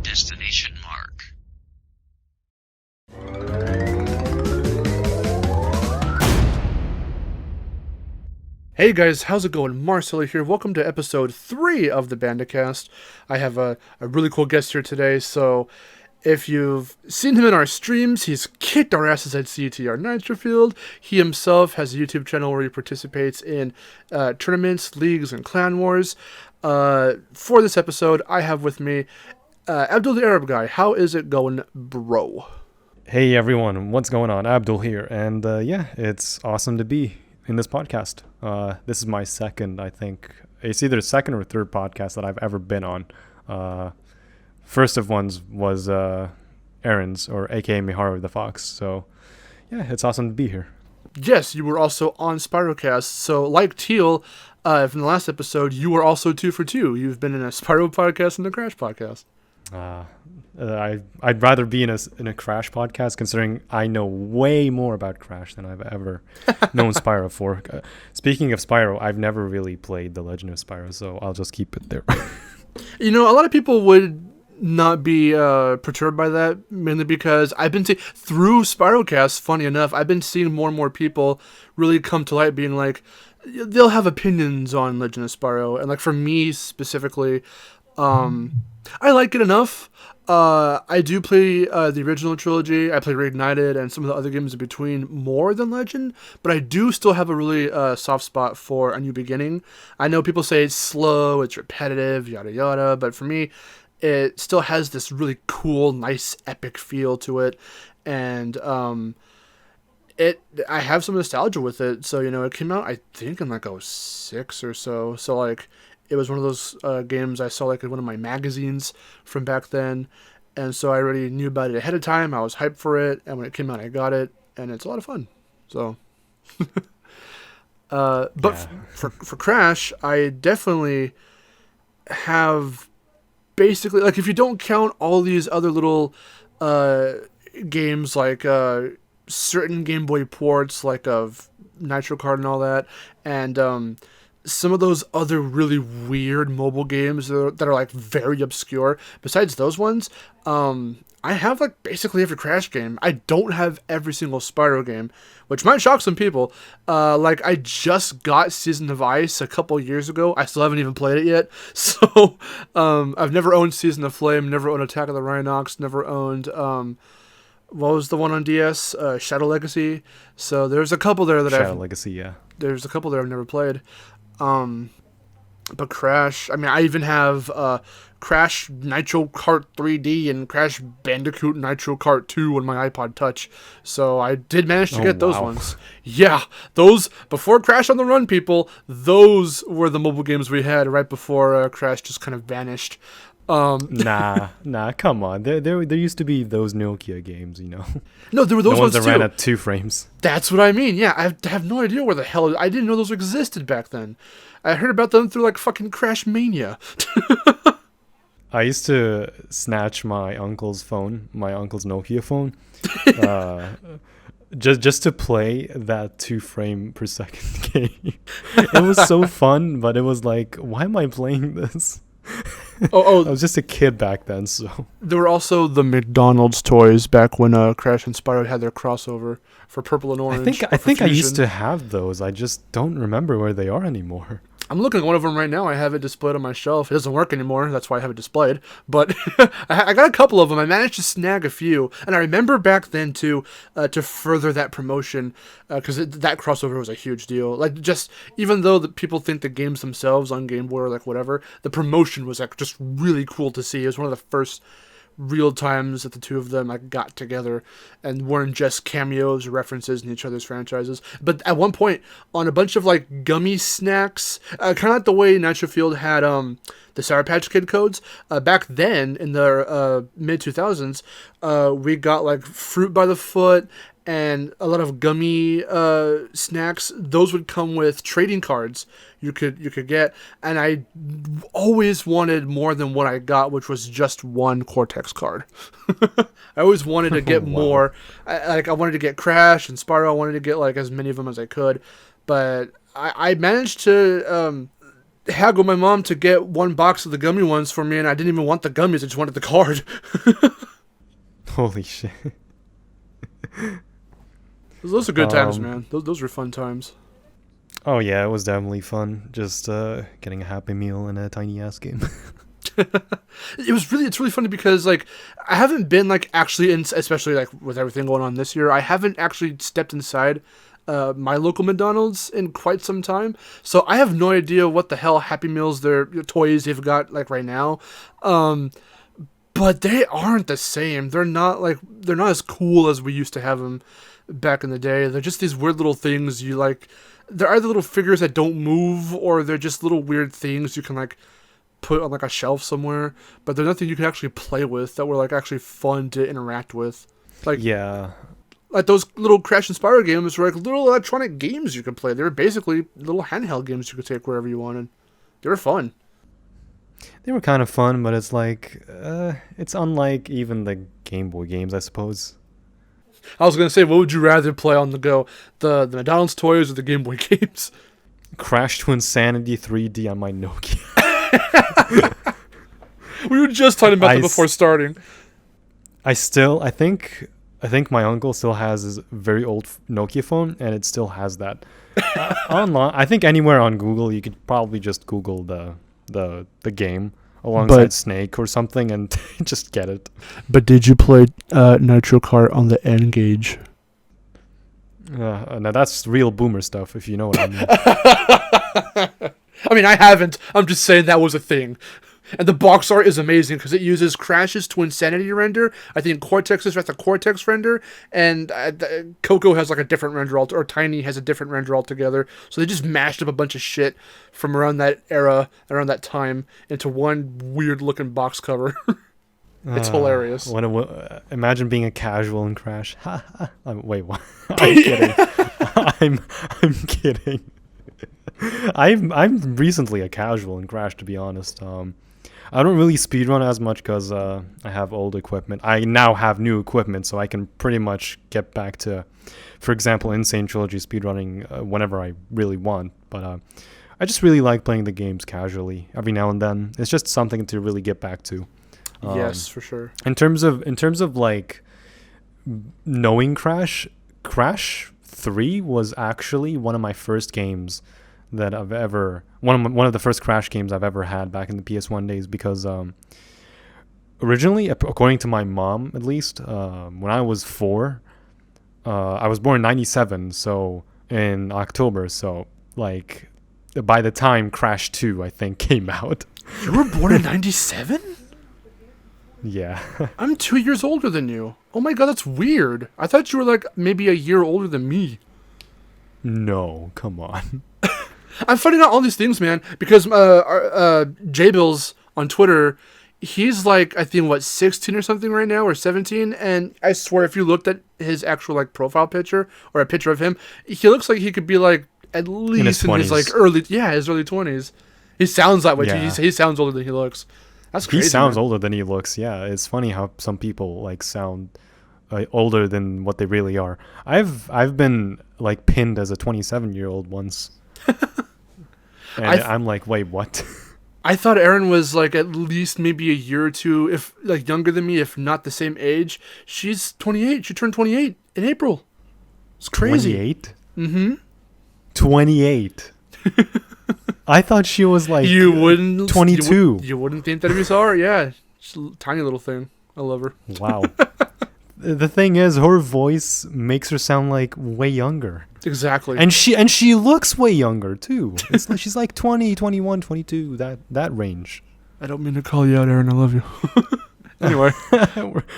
Destination mark. Hey guys, how's it going? Marcelo here. Welcome to episode 3 of the Bandicast. I have a really cool guest here today, so if you've seen him in our streams, he's kicked our asses at CTR Nitro-Fueled. He himself has a YouTube channel where he participates in tournaments, leagues, and clan wars. For this episode, I have with me AbdulTheArabGuy. How is it going, bro? Hey everyone, what's going on? Abdul here, and yeah, it's awesome to be in this podcast. This is my second, I think. It's either the second or third podcast that I've ever been on. First of ones was Aaron's, or aka Miharu the Fox. So yeah, it's awesome to be here. Yes, you were also on Spyrocast. So like Teal, from the last episode, you were also 2 for 2. You've been in a Spyro podcast and a Crash podcast. I'd rather be in a Crash podcast, considering I know way more about Crash than I've ever known Spyro for. Speaking of Spyro, I've never really played The Legend of Spyro, so I'll just keep it there. You know, a lot of people would not be perturbed by that, mainly because I've been seeing, through Spyrocast, funny enough, I've been seeing more and more people really come to light being like, they'll have opinions on Legend of Spyro, and like for me specifically, I like it enough. I do play the original trilogy. I play Reignited and some of the other games in between more than Legend, but I do still have a really soft spot for A New Beginning. I know people say it's slow, it's repetitive, yada yada, but for me, it still has this really cool, nice, epic feel to it, and I have some nostalgia with it. So, you know, it came out, I think, in like 06 or so. So, like, it was one of those games I saw like in one of my magazines from back then, and so I already knew about it ahead of time. I was hyped for it, and when it came out, I got it, and it's a lot of fun. So, but yeah. for Crash, I definitely have basically, like, if you don't count all these other little games like certain Game Boy ports, like of Nitro Kart and all that, and some of those other really weird mobile games that are like very obscure. Besides those ones, I have like basically every Crash game. I don't have every single Spyro game, which might shock some people. Like I just got Season of Ice a couple years ago. I still haven't even played it yet. So I've never owned Season of Flame, never owned Attack of the Rhinox, never owned what was the one on DS? Shadow Legacy. So there's a couple there that Shadow Legacy, yeah. There's a couple there I've never played. But Crash, I mean, I even have Crash Nitro Kart 3D and Crash Bandicoot Nitro Kart 2 on my iPod Touch. So I did manage to get those ones. Yeah, those, before Crash on the Run, people, those were the mobile games we had right before Crash just kind of vanished. Nah, come on. There used to be those Nokia games, you know. No, there were those ones that too. ran at 2 frames. That's what I mean. Yeah, I have no idea where the hell. I didn't know those existed back then. I heard about them through like fucking Crash Mania. I used to snatch my uncle's phone, my uncle's Nokia phone, just to play that 2 frame per second game. It was so fun, but it was like, why am I playing this? I was just a kid back then, so. There were also the McDonald's toys back when Crash and Spyro had their crossover for Purple and Orange. I think I used to have those. I just don't remember where they are anymore. I'm looking at one of them right now. I have it displayed on my shelf. It doesn't work anymore. That's why I have it displayed. But I got a couple of them. I managed to snag a few. And I remember back then, too, to further that promotion, because that crossover was a huge deal. Like, just, even though the people think the games themselves on Game Boy or, like, whatever, the promotion was, like, just really cool to see. It was one of the first real times that the two of them like got together and weren't just cameos or references in each other's franchises. But at one point, on a bunch of like gummy snacks, kind of like the way Nitro-Fueled had the Sour Patch Kid codes, back then in the mid 2000s, we got like Fruit by the Foot and a lot of gummy snacks. Those would come with trading cards you could get, and I always wanted more than what I got, which was just one Cortex card. I always wanted to get more. I wanted to get Crash and Spyro. I wanted to get like as many of them as I could, but I managed to haggle my mom to get one box of the gummy ones for me, and I didn't even want the gummies. I just wanted the card. Holy shit. Those are good times, man. Those were fun times. Oh yeah, it was definitely fun. Just getting a Happy Meal in a tiny ass game. It's really funny because like I haven't been like actually in, especially like with everything going on this year, I haven't actually stepped inside my local McDonald's in quite some time, so I have no idea what the hell Happy Meals, their toys they've got like right now. But they aren't the same. They're not as cool as we used to have them back in the day. They're just these weird little things you like. They're either little figures that don't move, or they're just little weird things you can like put on like a shelf somewhere. But they're nothing you can actually play with that were like actually fun to interact with. Like Yeah. like those little Crash and Spyro games were like little electronic games you could play. They were basically little handheld games you could take wherever you wanted. They were fun. They were kind of fun, but it's like it's unlike even the Game Boy games, I suppose. I was gonna say, what would you rather play on the go, the McDonald's toys or the Game Boy games? Crash to Insanity 3D on my Nokia. We were just talking about that before starting. I think my uncle still has his very old Nokia phone, and it still has that. Online, I think anywhere on Google, you could probably just Google the game alongside Snake or something and just get it. But did you play Nitro Kart on the N-Gage? Now that's real boomer stuff, if you know what I mean. I mean, I haven't. I'm just saying that was a thing. And the box art is amazing because it uses Crash's to Insanity render. I think Cortex is the Cortex render, and Coco has like a different render or Tiny has a different render altogether. So they just mashed up a bunch of shit from around that era, around that time, into one weird looking box cover. It's hilarious. Imagine being a casual in Crash. Wait, what? I'm kidding. I'm kidding. I'm recently a casual in Crash, to be honest. I don't really speedrun as much because I have old equipment. I now have new equipment, so I can pretty much get back to, for example, in Sane Trilogy speedrunning whenever I really want. But I just really like playing the games casually every now and then. It's just something to really get back to. Yes, for sure. In terms of like knowing Crash 3 was actually one of my first games that I've ever one of the first Crash games I've ever had back in the PS1 days, because originally, according to my mom at least, when I was 4, I was born in 97, so in October, so like by the time Crash 2 I think came out. You were born in 97? Yeah. I'm 2 years older than you. Oh my god, that's weird. I thought you were like maybe a year older than me. No, come on. I'm finding out all these things, man, because J-Bills on Twitter, he's like, I think, 16 or something right now, or 17, and I swear if you looked at his actual, like, profile picture, or a picture of him, he looks like he could be, like, at least in his like, his early 20s. He sounds that way, too. He sounds older than he looks. That's crazy, He sounds man. older than he looks, yeah. It's funny how some people, like, sound older than what they really are. I've been, like, pinned as a 27-year-old once. And I'm like, wait, what? I thought Erin was like at least maybe a year or two, if like younger than me, if not the same age. She's 28. She turned 28 in April. It's crazy. 28? Mm-hmm. 28. I thought she was like 22. You wouldn't think that if you saw her. Yeah, she's a tiny little thing. I love her. Wow. The thing is, her voice makes her sound like way younger. Exactly. And she looks way younger too. It's like she's like 20, 21, 22, that range. I don't mean to call you out, Erin. I love you. Anyway,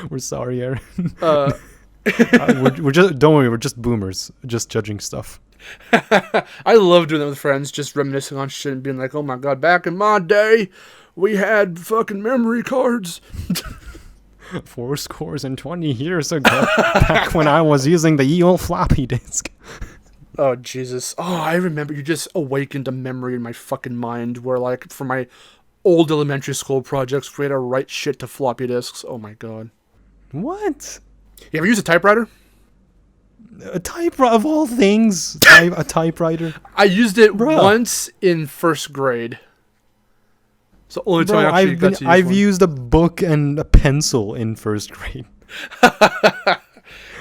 we're sorry, Erin. We're just don't worry. We're just boomers, just judging stuff. I love doing that with friends, just reminiscing on shit and being like, "Oh my god, back in my day, we had fucking memory cards." 20 years ago, back when I was using the old floppy disk. Oh, Jesus. Oh, I remember. You just awakened a memory in my fucking mind where, like, for my old elementary school projects, we had to write shit to floppy disks. Oh, my God. What? You ever use a typewriter? A typewriter, of all things, a typewriter? I used it once in first grade. So only time Bro, I actually got to use I've one. used a book and a pencil in first grade.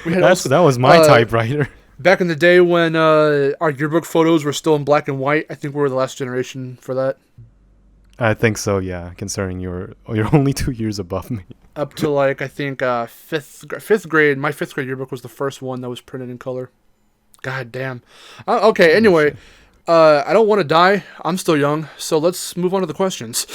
We had also, That was my typewriter. back in the day when our yearbook photos were still in black and white. I think we were the last generation for that. I think so, yeah. Considering you're only 2 years above me. Up to like I think fifth grade. My fifth grade yearbook was the first one that was printed in color. God damn. Okay. Anyway, I don't want to die. I'm still young, so let's move on to the questions.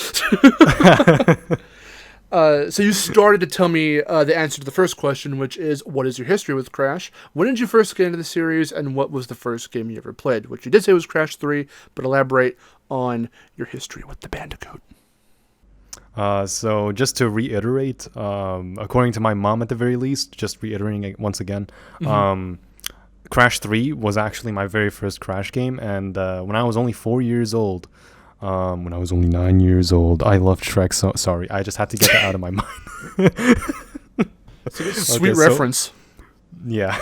So you started to tell me the answer to the first question, which is, what is your history with Crash? When did you first get into the series, and what was the first game you ever played? Which you did say was Crash 3, but elaborate on your history with the Bandicoot. So just to reiterate, according to my mom at the very least, just reiterating it once again, Crash 3 was actually my very first Crash game, and when I was only 4 years old, when I was only 9 years old, I loved Shrek. So sorry, I just had to get that out of my mind. Sweet reference. Yeah.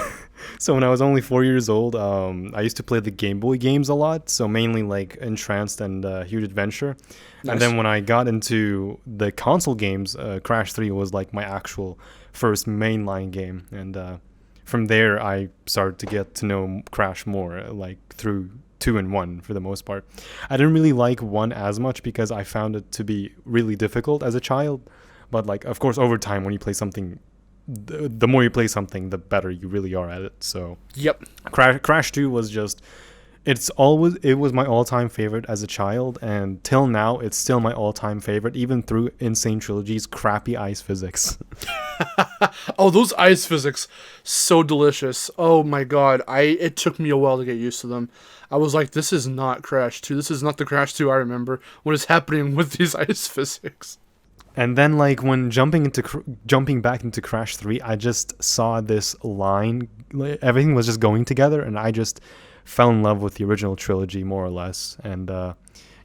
So when I was only 4 years old, I used to play the Game Boy games a lot. So mainly like Entranced and Huge Adventure. Nice. And then when I got into the console games, Crash 3 was like my actual first mainline game. And from there, I started to get to know Crash more, like through 2 and 1 for the most part. I didn't really like 1 as much because I found it to be really difficult as a child. But like, of course, over time, when you play something, the more you play something, the better you really are at it. So yep, Crash 2 was just, it was my all-time favorite as a child, and till now it's still my all-time favorite, even through Sane Trilogy's crappy ice physics. Oh, those ice physics, so delicious. Oh my god, it took me a while to get used to them. I was like, this is not Crash 2. This is not the Crash 2 I remember. What is happening with these ice physics? And then, like, when jumping back into Crash 3, I just saw this line. Everything was just going together, and I just fell in love with the original trilogy, more or less. And,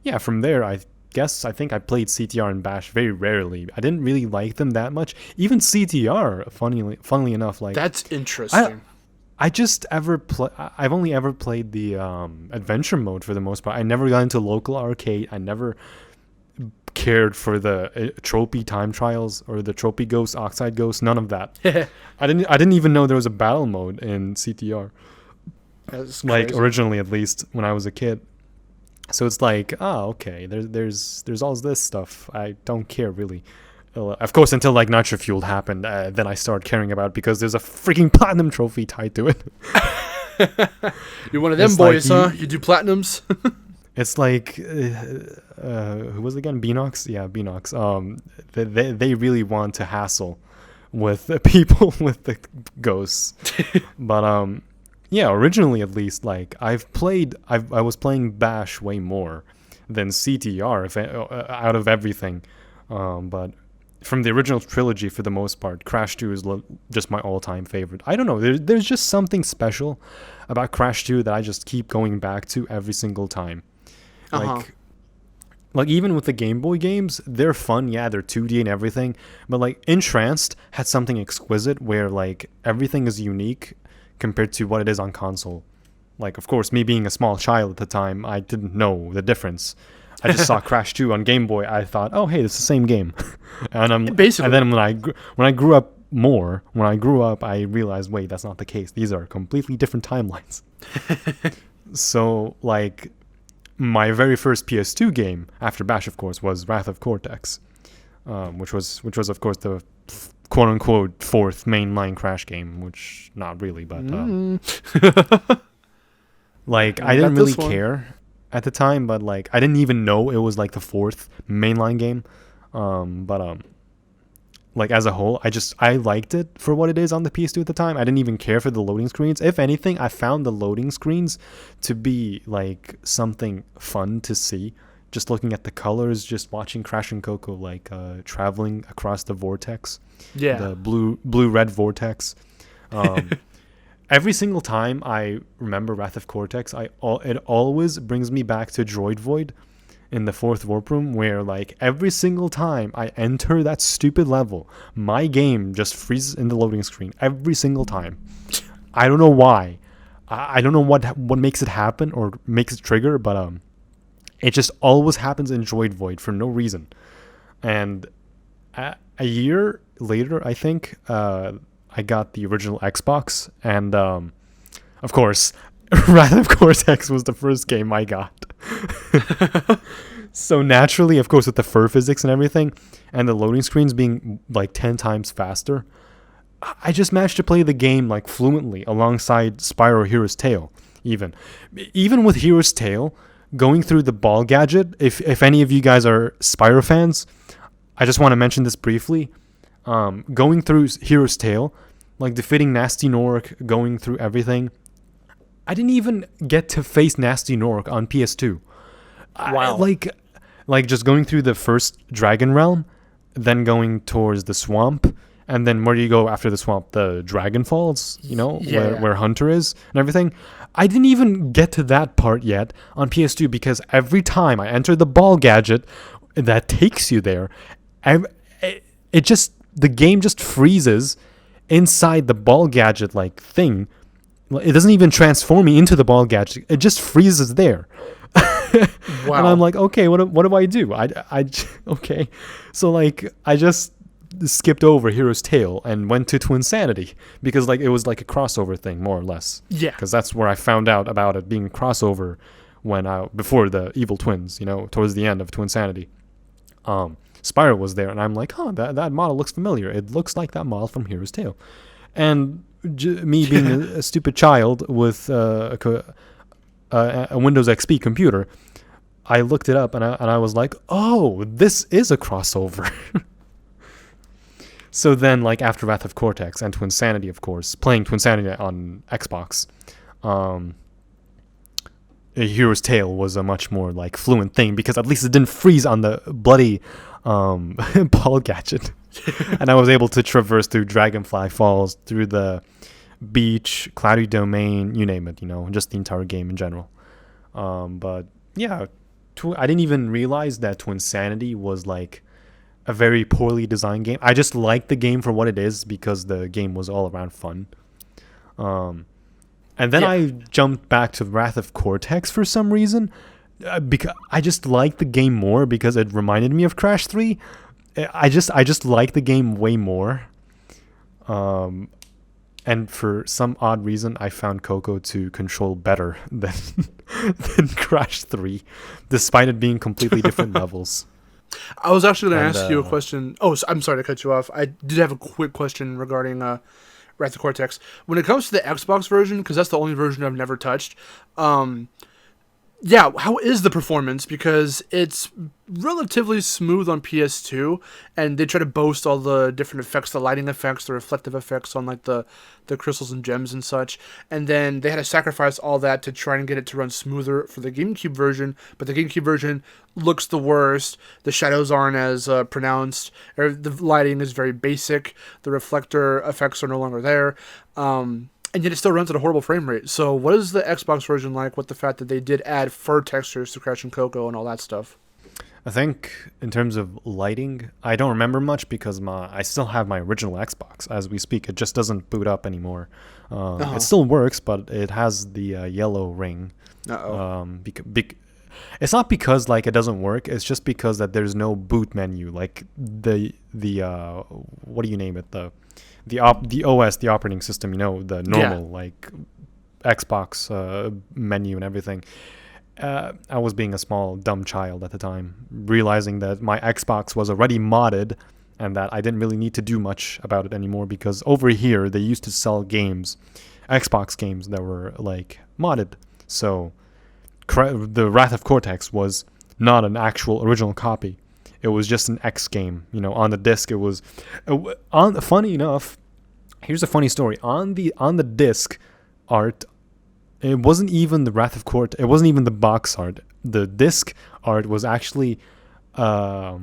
yeah, from there, I think I played CTR and Bash very rarely. I didn't really like them that much. Even CTR, funnily enough, like... That's interesting. I've only ever played the adventure mode for the most part. I never got into local arcade. I never cared for the trophy time trials or the trophy ghosts, oxide ghosts, none of that. I didn't even know there was a battle mode in CTR. That's like crazy. Originally, at least when I was a kid. So it's like, okay, there's all this stuff. I don't care really. Of course, until like Nitro-Fueled happened, then I started caring about it because there's a freaking platinum trophy tied to it. You're one of them boys, huh? You do platinums? It's like, who was it again? Beanox? Yeah, Beanox. They really want to hassle with the people with the ghosts. But yeah, originally at least, like I was playing Bash way more than CTR out of everything. But from the original trilogy, for the most part, Crash 2 is just my all-time favorite. I don't know. There's just something special about Crash 2 that I just keep going back to every single time. Like even with the Game Boy games, they're fun. Yeah, they're 2D and everything. But like Entranced had something exquisite where like everything is unique compared to what it is on console. Like, of course, me being a small child at the time, I didn't know the difference. I just saw Crash 2 on Game Boy. I thought, oh, hey, it's the same game. And basically. And then when I grew up, I realized, wait, that's not the case. These are completely different timelines. So, like, my very first PS2 game after Bash, of course, was Wrath of Cortex, which was of course the quote unquote fourth mainline Crash game, which not really, but like I didn't really care at the time, but like I didn't even know it was like the fourth mainline game. But like as a whole, I liked it for what it is on the PS2 at the time. I didn't even care for the loading screens. If anything, I found the loading screens to be like something fun to see. Just looking at the colors, just watching Crash and Coco like traveling across the vortex. Yeah. The blue-red vortex. Every single time I remember Wrath of Cortex, it always brings me back to Droid Void in the fourth warp room, where like every single time I enter that stupid level, my game just freezes in the loading screen every single time. I don't know why. I don't know what makes it happen or makes it trigger, but It just always happens in Droid Void for no reason. And a year later, I think, I got the original Xbox, and of course, Wrath of Cortex was the first game I got. So naturally, of course, with the fur physics and everything, and the loading screens being like 10 times faster, I just managed to play the game like fluently alongside Spyro Hero's Tail. Even with Hero's Tail, going through the ball gadget, if any of you guys are Spyro fans, I just want to mention this briefly. Going through Hero's Tail, like defeating Nasty Nork, going through everything, I didn't even get to face Nasty Nork on PS2. Wow. Like just going through the first Dragon Realm, then going towards the swamp, and then where do you go after the swamp? The Dragon Falls, where Hunter is and everything. I didn't even get to that part yet on PS2 because every time I enter the ball gadget that takes you there, the game just freezes inside the ball gadget like thing. It doesn't even transform me into the ball gadget. It just freezes there. Wow. And I'm like, okay, what do I do? Okay. So like I just skipped over Hero's Tail and went to Twinsanity because like it was like a crossover thing more or less. Yeah. Because that's where I found out about it being a crossover before the Evil Twins, towards the end of Twinsanity. Spyro was there, and I'm like, that model looks familiar. It looks like that model from Hero's Tail. And me being a stupid child with a Windows XP computer, I looked it up and I was like, oh, this is a crossover. So then, like after Wrath of Cortex and Twinsanity, of course, playing Twinsanity on Xbox, Hero's Tail was a much more like fluent thing because at least it didn't freeze on the bloody ball gadget. And I was able to traverse through Dragonfly Falls, through the beach, Cloudy Domain, you name it, just the entire game in general. But yeah, I didn't even realize that Twinsanity was like a very poorly designed game. I just liked the game for what it is because the game was all around fun. And then I jumped back to Wrath of Cortex for some reason because I just liked the game more because it reminded me of Crash 3. I just like the game way more. And for some odd reason, I found Coco to control better than Crash 3, despite it being completely different levels. I was actually going to ask you a question. Oh, I'm sorry to cut you off. I did have a quick question regarding Wrath of Cortex. When it comes to the Xbox version, because that's the only version I've never touched, how is the performance? Because it's relatively smooth on PS2, and they try to boast all the different effects, the lighting effects, the reflective effects on like the crystals and gems and such. And then they had to sacrifice all that to try and get it to run smoother for the GameCube version. But the GameCube version looks the worst. The shadows aren't as pronounced. The lighting is very basic. The reflector effects are no longer there. And yet it still runs at a horrible frame rate. So what is the Xbox version like with the fact that they did add fur textures to Crash and Coco and all that stuff? I think in terms of lighting, I don't remember much because I still have my original Xbox as we speak. It just doesn't boot up anymore. It still works, but it has the yellow ring. It's not because like it doesn't work. It's just because that there's no boot menu. Like the what do you name it? The OS, the operating system, the normal like Xbox menu and everything. I was being a small dumb child at the time, realizing that my Xbox was already modded and that I didn't really need to do much about it anymore because over here they used to sell games, Xbox games that were like modded. So the Wrath of Cortex was not an actual original copy. It was just an X game, on the disc. It was funny enough. Here's a funny story. On the disc art, it wasn't even the Wrath of Cortex. It wasn't even the box art. The disc art was actually a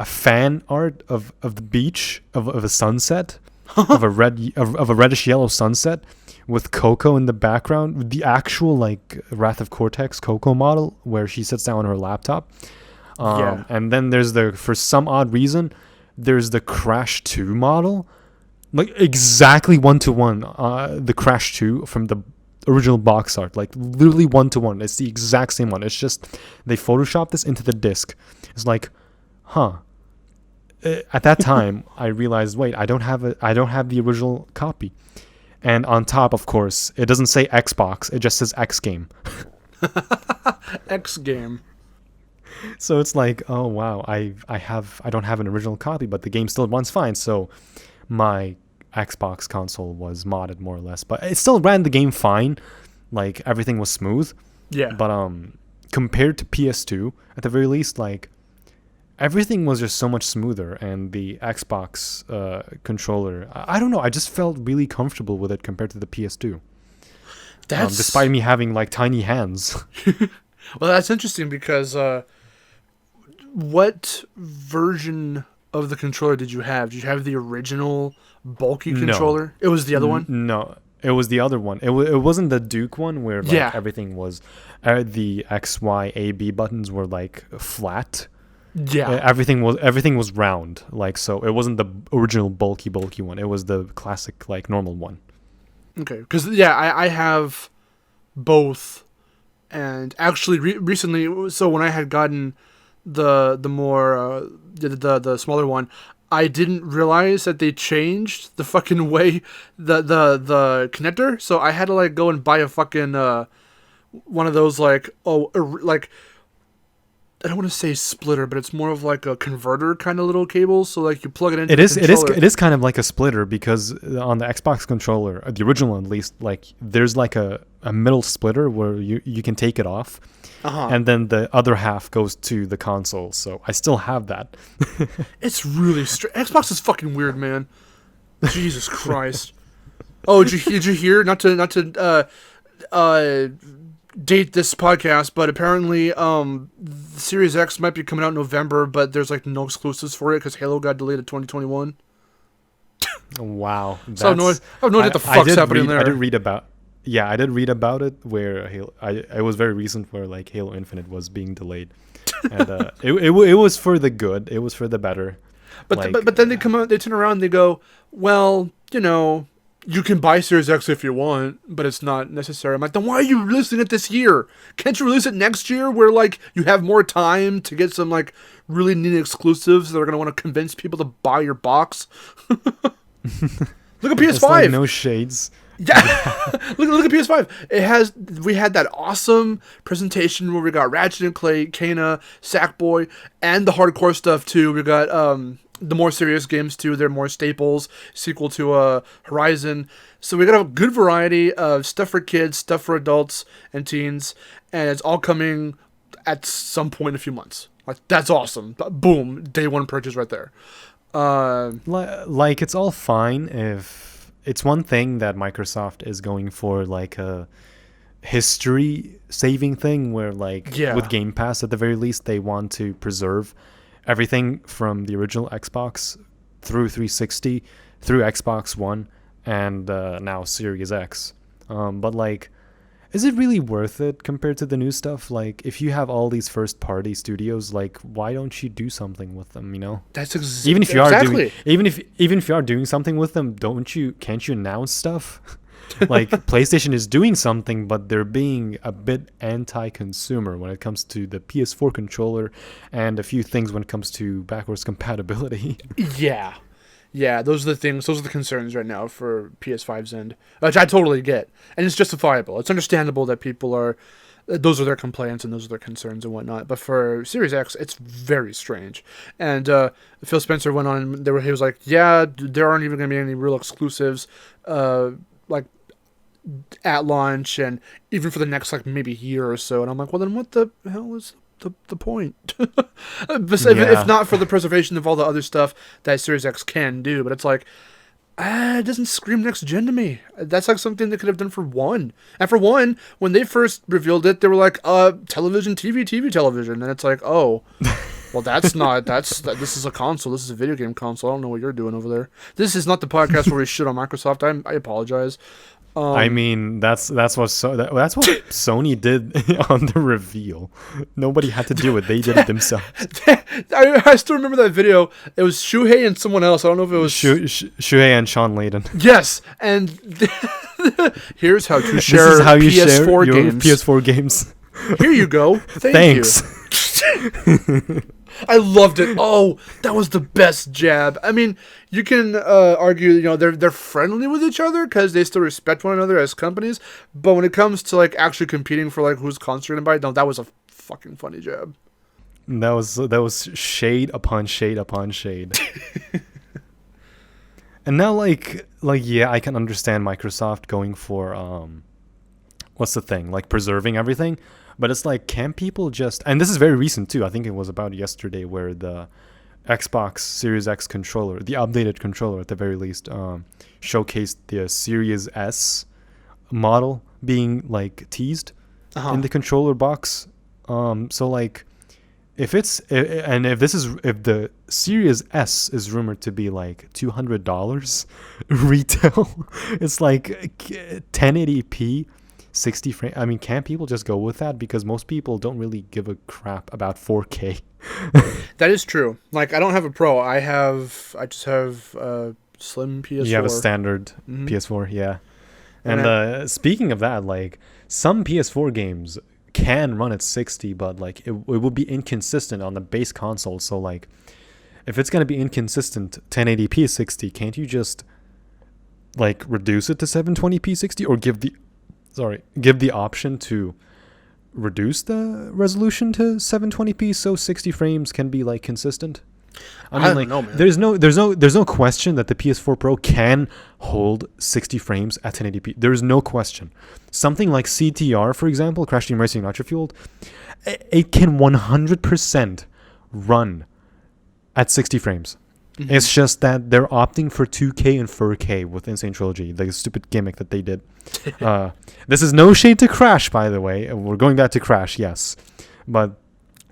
fan art of the beach of a sunset of a reddish yellow sunset with Coco in the background. The actual like Wrath of Cortex Coco model where she sits down on her laptop. And then there's for some odd reason there's the Crash 2 model. Like exactly 1-to-1, the Crash 2 from the original box art, like literally 1-to-1. It's the exact same one. It's just they photoshopped this into the disc. It's like, huh. At that time, I realized, wait, I don't have the original copy. And on top, of course, it doesn't say Xbox. It just says X game. X game. So it's like, oh wow, I don't have an original copy, but the game still runs fine. So my Xbox console was modded more or less, but it still ran the game fine. Like everything was smooth. Yeah. But compared to PS2, at the very least, like everything was just so much smoother, and the Xbox controller, I don't know, I just felt really comfortable with it compared to the PS2. Despite me having like tiny hands. Well, that's interesting because what version of the controller did you have? Did you have the original bulky controller? No. It was the other one? No, it was the other one. It wasn't the Duke one where like everything was, the X, Y, A, B buttons were like flat. Yeah. Everything was round. Like, so it wasn't the original bulky one. It was the classic like normal one. Okay. Because I have both. And actually, recently, so when I had gotten the more the smaller one, I didn't realize that they changed the fucking way the connector. So I had to like go and buy a fucking one of those like I don't want to say splitter, but it's more of like a converter kind of little cable. So like you plug it into the controller. It is kind of like a splitter, because on the Xbox controller, the original one at least, like there's like a middle splitter where you can take it off, and then the other half goes to the console. So I still have that. It's really Xbox is fucking weird, man. Jesus Christ. Oh, did you hear? Not to date this podcast, but apparently the Series X might be coming out in November, but there's like no exclusives for it because Halo got delayed to 2021. Wow. So I have no idea what the fuck's happening there. I did read about it where it was very recent where like Halo Infinite was being delayed. And it was for the good. It was for the better. But then they come out, they turn around and they go, well, you know, you can buy Series X if you want, but it's not necessary. I'm like, then why are you releasing it this year? Can't you release it next year where, like, you have more time to get some, like, really neat exclusives that are going to want to convince people to buy your box? Look at PS5. Like no shades. Yeah. look at PS5. We had that awesome presentation where we got Ratchet and Clank, Kana, Sackboy, and the hardcore stuff, too. We got, the more serious games too. They're more staples, sequel to Horizon. So we got a good variety of stuff for kids, stuff for adults and teens, and it's all coming at some point in a few months. Like, that's awesome. Boom, day one purchase right there. Like, it's all fine if it's one thing that Microsoft is going for, like a history saving thing where like with Game Pass at the very least they want to preserve everything from the original Xbox through 360, through Xbox One, and now Series X. But like, is it really worth it compared to the new stuff? Like, if you have all these first-party studios, like, why don't you do something with them? You know, that's even if you are doing, even if you are doing something with them, can't you announce stuff? Like, PlayStation is doing something, but they're being a bit anti-consumer when it comes to the PS4 controller and a few things when it comes to backwards compatibility. Yeah, those are the things. Those are the concerns right now for PS5's end, which I totally get, and it's justifiable. It's understandable that people are. Those are their complaints and those are their concerns and whatnot. But for Series X, it's very strange. And Phil Spencer went on. He was like, "Yeah, there aren't even going to be any real exclusives, like at launch, and even for the next like maybe year or so." And I'm like, "Well, then what the hell is the point?" If not for the preservation of all the other stuff that Series X can do, but it's like, it doesn't scream next gen to me. That's like something they could have done for One. And for One, when they first revealed it, they were like, television, television. And it's like, oh, well, this is a console. This is a video game console. I don't know what you're doing over there. This is not the podcast where we shit on Microsoft. I apologize. I mean, that's what Sony did on the reveal. Nobody had to do it; they did it themselves. I still remember that video. It was Shuhei and someone else. I don't know if it was Shuhei and Sean Layden. Yes, and Here's how to This share is how you PS4 share your games. PS4 games. Here you go. Thanks. I loved it. Oh, that was the best jab. I mean, you can argue, they're friendly with each other because they still respect one another as companies. But when it comes to like actually competing for like whose console you're gonna buy, no, that was a fucking funny jab. That was shade upon shade upon shade. And now like yeah, I can understand Microsoft going for what's the thing? Like preserving everything. But it's like, can people just... And this is very recent, too. I think it was about yesterday where the Xbox Series X controller, the updated controller at the very least, showcased the Series S model being, like, teased in the controller box. So, like, if the Series S is rumored to be, like, $200 retail, it's like 1080p... 60 frame. I mean, can't people just go with that? Because most people don't really give a crap about 4K. That is true. Like, I don't have a Pro. I just have a slim PS4. You have a standard PS4, yeah. And speaking of that, like, some PS4 games can run at 60, but like it will be inconsistent on the base console. So like, if it's gonna be inconsistent 1080p 60, can't you just like reduce it to 720p 60, or give the option to reduce the resolution to 720p so 60 frames can be like consistent? I mean, like, know, man. There's no question that the PS4 Pro can hold 60 frames at 1080p. There's no question. Something like CTR, for example, Crash Team Racing Nitro-Fueled, it can 100% run at 60 frames. Mm-hmm. It's just that they're opting for 2K and 4K with Sane Trilogy, the stupid gimmick that they did. This is no shade to Crash, by the way. We're going back to Crash, yes. But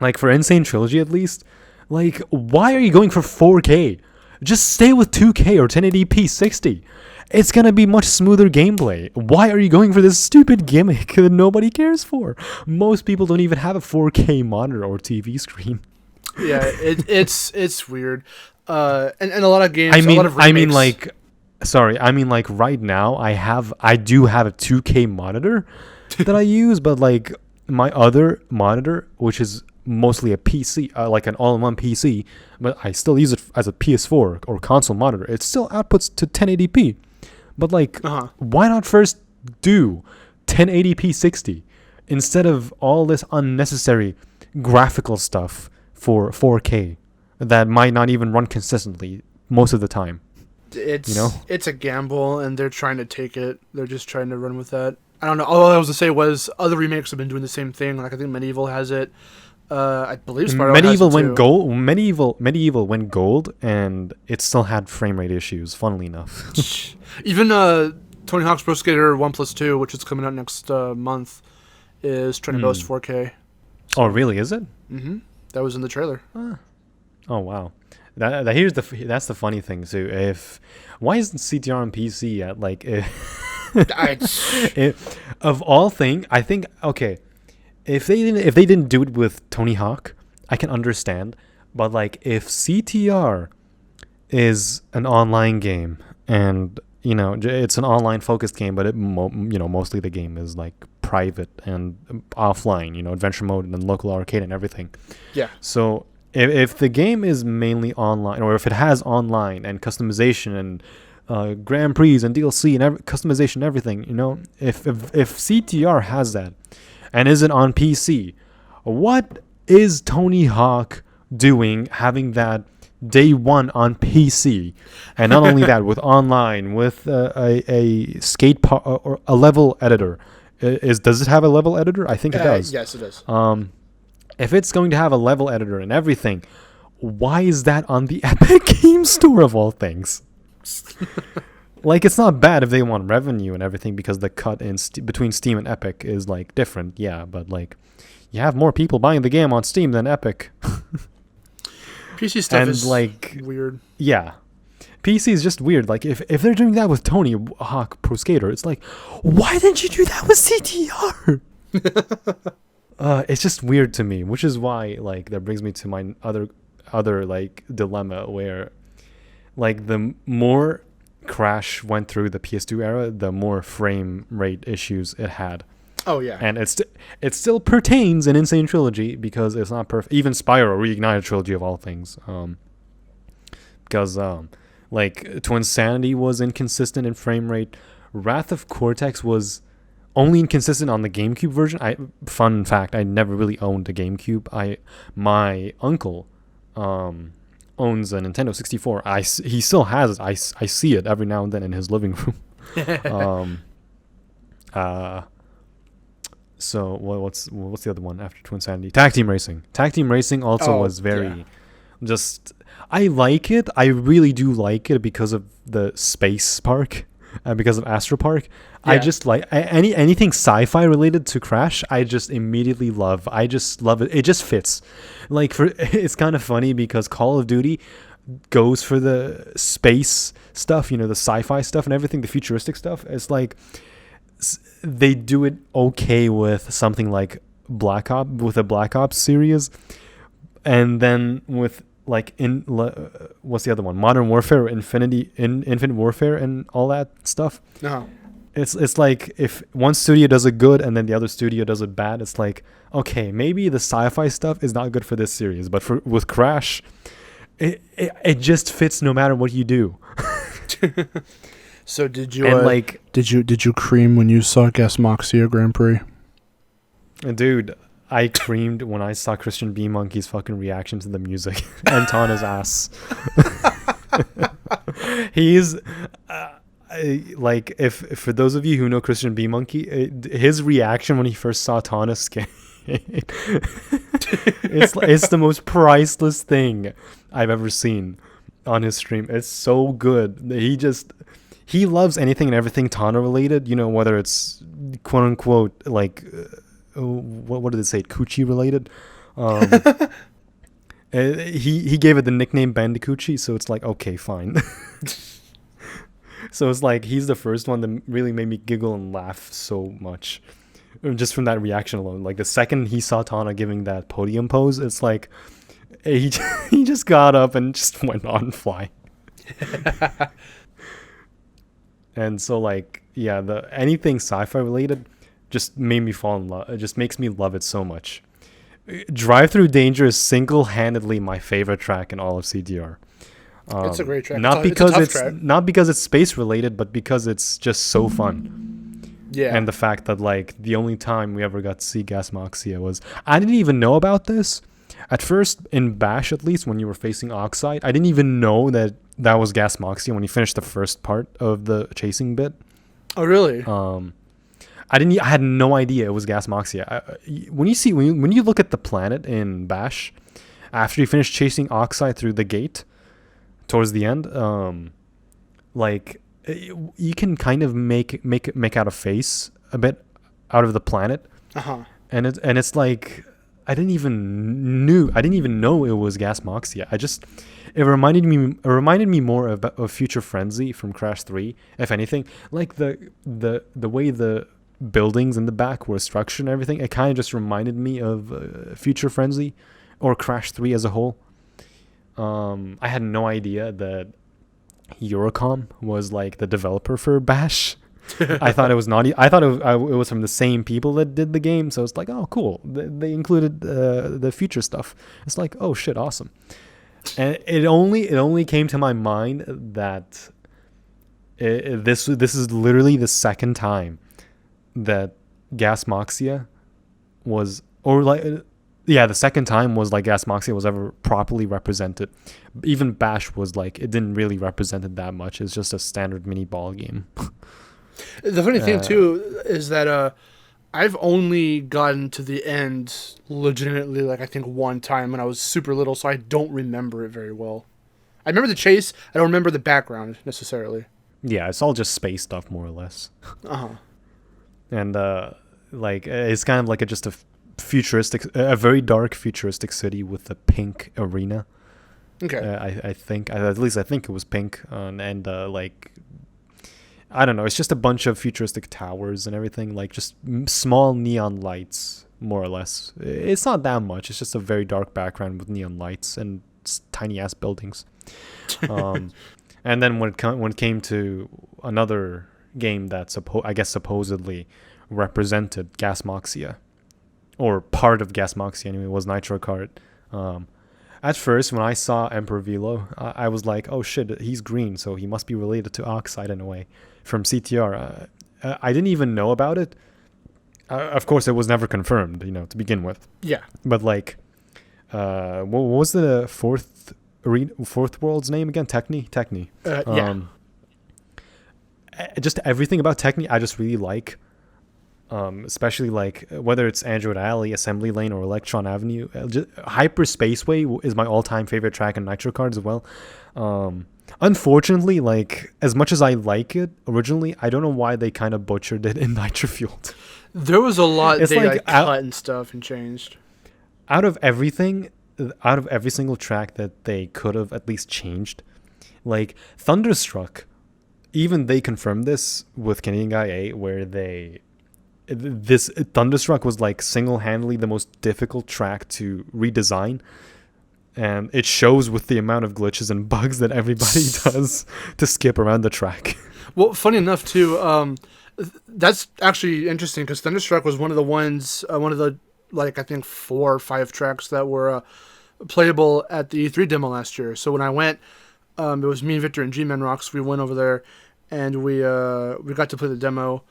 like for Sane Trilogy at least, like, why are you going for 4K? Just stay with 2K or 1080p 60. It's going to be much smoother gameplay. Why are you going for this stupid gimmick that nobody cares for? Most people don't even have a 4K monitor or TV screen. Yeah, it's weird. And a lot of games, a lot of remakes. I mean like right now I do have a 2K monitor that I use, but like my other monitor, which is mostly a PC, like an all-in-one PC, but I still use it as a PS4 or console monitor. It still outputs to 1080p. But like, why not first do 1080p 60 instead of all this unnecessary graphical stuff for 4K that might not even run consistently most of the time? It's a gamble, and they're trying to take it. They're just trying to run with that. I don't know. All I was to say was other remakes have been doing the same thing. Like I think Medieval has it. I believe Spyro Medieval has it went too. gold. Medieval went gold, and it still had frame rate issues. Funnily enough, even Tony Hawk's Pro Skater 1+2, which is coming out next month, is trying to boast 4K. So, oh, really? Is it? Mm-hmm. That was in the trailer. Oh wow. That's the funny thing too. Why isn't CTR on PC at like of all things? I think okay. If they didn't do it with Tony Hawk, I can understand. But like if CTR is an online game and it's an online focused game, but mostly the game is like private and offline, adventure mode and local arcade and everything. Yeah. So if the game is mainly online, or if it has online and customization and Grand Prix and DLC and customization and everything, if CTR has that and isn't on PC, what is Tony Hawk doing having that day one on PC? And not only that, with online, with a skate or a level editor. Does it have a level editor? I think it does. Yes, it does. If it's going to have a level editor and everything, why is that on the Epic Game Store of all things? Like, it's not bad if they want revenue and everything because the cut in between Steam and Epic is like different. Yeah, but like, you have more people buying the game on Steam than Epic. PC stuff is like weird. Yeah. PC is just weird. Like, if they're doing that with Tony Hawk Pro Skater, it's like, why didn't you do that with CTR? It's just weird to me, which is why, like, that brings me to my other like dilemma where, like, the more Crash went through the PS2 era, the more frame rate issues it had. Oh yeah, And it still pertains in Insane Trilogy because it's not perfect. Even Spyro Reignited Trilogy of all things, because like Twinsanity was inconsistent in frame rate. Wrath of Cortex was only inconsistent on the GameCube version. Fun fact: I never really owned a GameCube. My uncle owns a Nintendo 64. He still has it. I see it every now and then in his living room. So what's the other one after Twinsanity? Tag Team Racing. Tag Team Racing also was very just. I like it. I really do like it because of the space park, because of Astro Park. Yeah. I just like anything sci-fi related to Crash. I just immediately love. I just love it. It just fits. Like it's kind of funny because Call of Duty goes for the space stuff, the sci-fi stuff and everything, the futuristic stuff. It's like they do it okay with something like Black Ops series, and then with like what's the other one? Modern Warfare, Infinite Warfare, and all that stuff. No. It's like if one studio does it good and then the other studio does it bad, it's like, okay, maybe the sci-fi stuff is not good for this series, but with Crash, it just fits no matter what you do. So did you cream when you saw Gasmoxia Grand Prix? Dude, I creamed when I saw Christian B. Monkey's fucking reaction to the music and Tana's ass. He's like, if for those of you who know Christian B. Monkey, his reaction when he first saw Tana's skin, it's the most priceless thing I've ever seen on his stream. It's so good. He loves anything and everything Tana related, whether it's quote unquote like what did it say, coochie related. He gave it the nickname Bandicoochie, so it's like, okay, fine. So it's like he's the first one that really made me giggle and laugh so much, just from that reaction alone. Like the second he saw Tana giving that podium pose, it's like he just got up and just went on fly. And so like, yeah, anything sci-fi related just made me fall in love. It just makes me love it so much. Drive-Thru Danger is single-handedly my favorite track in all of CDR. It's a great track. Not because it's space related, but because it's just so fun. Yeah. And the fact that like the only time we ever got to see Gasmoxia was, I didn't even know about this at first in Bash, at least when you were facing Oxide. I didn't even know that was Gasmoxia when you finished the first part of the chasing bit. Oh really? I had no idea it was Gasmoxia. When you look at the planet in Bash, after you finish chasing Oxide through the gate, towards the end, like you can kind of make out a face a bit out of the planet, and it's like I didn't even know it was Gasmoxia. It reminded me more of Future Frenzy from Crash 3, if anything. Like the way the buildings in the back were structured and everything, it kind of just reminded me of Future Frenzy or Crash 3 as a whole. I had no idea that Eurocom was like the developer for Bash. I thought it was not. I thought it was from the same people that did the game. So it's like, oh, cool. They included the future stuff. It's like, oh shit, awesome. And it only came to my mind that this is literally the second time that Gasmoxia was, or like. Yeah, the second time was like Gasmoxia was ever properly represented. Even Bash was like, it didn't really represent it that much. It's just a standard mini ball game. The funny thing too is that I've only gotten to the end legitimately like I think one time when I was super little, so I don't remember it very well. I remember the chase. I don't remember the background necessarily. Yeah, it's all just space stuff more or less. And like it's kind of like a very dark futuristic city with a pink arena. Okay. I think it was pink, and like I don't know, it's just a bunch of futuristic towers and everything, like just small neon lights more or less. It's not that much. It's just a very dark background with neon lights and tiny ass buildings. And And then when it came to another game that I guess supposedly represented Gasmoxia, or part of Gasmoxia anyway, was Nitro Kart. At first, when I saw Emperor Velo, I was like, oh shit, he's green, so he must be related to Oxide in a way from CTR. I didn't even know about it. Of course, it was never confirmed, to begin with. Yeah. But like, what was the fourth world's name again? Techni. Yeah. Just everything about Techni, I just really like. Especially like whether it's Android Alley, Assembly Lane, or Electron Avenue. Hyper Spaceway is my all-time favorite track in Nitro Kart as well. Unfortunately, like as much as I like it originally, I don't know why they kind of butchered it in Nitro-Fueled. There was a lot It's they like cut and stuff and changed. Out of every single track that they could have at least changed, like Thunderstruck, even they confirmed this with Canadian Guy 8, where this Thunderstruck was like single-handedly the most difficult track to redesign, and it shows with the amount of glitches and bugs that everybody does to skip around the track. Well, funny enough too, that's actually interesting because Thunderstruck was one of the like I think 4 or 5 tracks that were playable at the E3 demo last year. So when I went, it was me and Victor and G-Man Rocks. We went over there and we got to play the demo.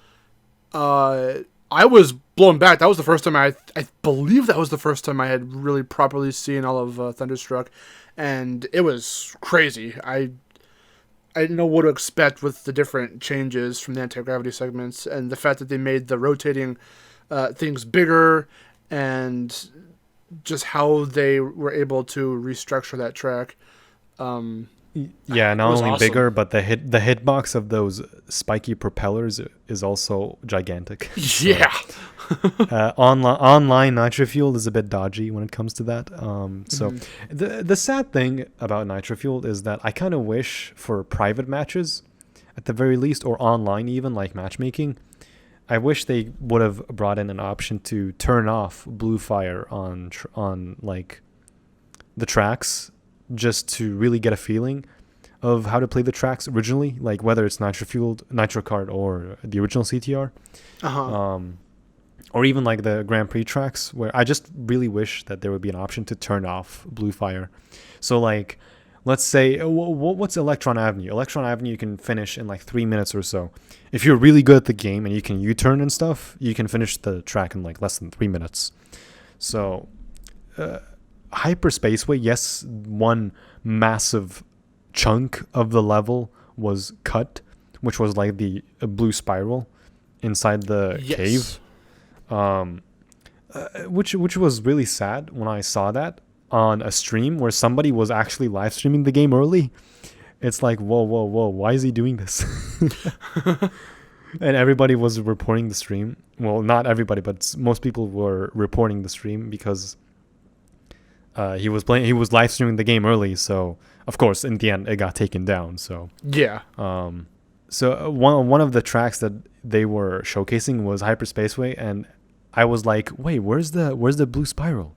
I was blown back. That was the first time I believe that was the first time I had really properly seen all of Thunderstruck, and it was crazy. I didn't know what to expect with the different changes from the anti-gravity segments, and the fact that they made the rotating things bigger, and just how they were able to restructure that track. Yeah, not only awesome. bigger, but the hitbox of those spiky propellers is also gigantic. Yeah. Online Nitro-Fueled is a bit dodgy when it comes to that. So the sad thing about Nitro-Fueled is that I kind of wish for private matches, at the very least, or online even, like matchmaking, I wish they would have brought in an option to turn off blue fire on like the tracks, just to really get a feeling of how to play the tracks originally, like whether it's Nitro-Fueled, Nitro Kart, or the original CTR. Or even like the Grand Prix tracks, where I just really wish that there would be an option to turn off blue fire. So like, let's say, what's Electron Avenue? Electron Avenue you can finish in like 3 minutes or so. If you're really good at the game and you can U-turn and stuff, you can finish the track in like less than 3 minutes. So Hyper Spaceway, yes, one massive chunk of the level was cut, which was like the blue spiral inside the cave. Which was really sad when I saw that on a stream where somebody was actually live streaming the game early. It's like, whoa, why is he doing this? And everybody was reporting the stream. Well, not everybody, but most people were reporting the stream because he was live streaming the game early. So of course, in the end, it got taken down. So yeah. So one of the tracks that they were showcasing was Hyper Spaceway, and I was like, wait, where's the blue spiral?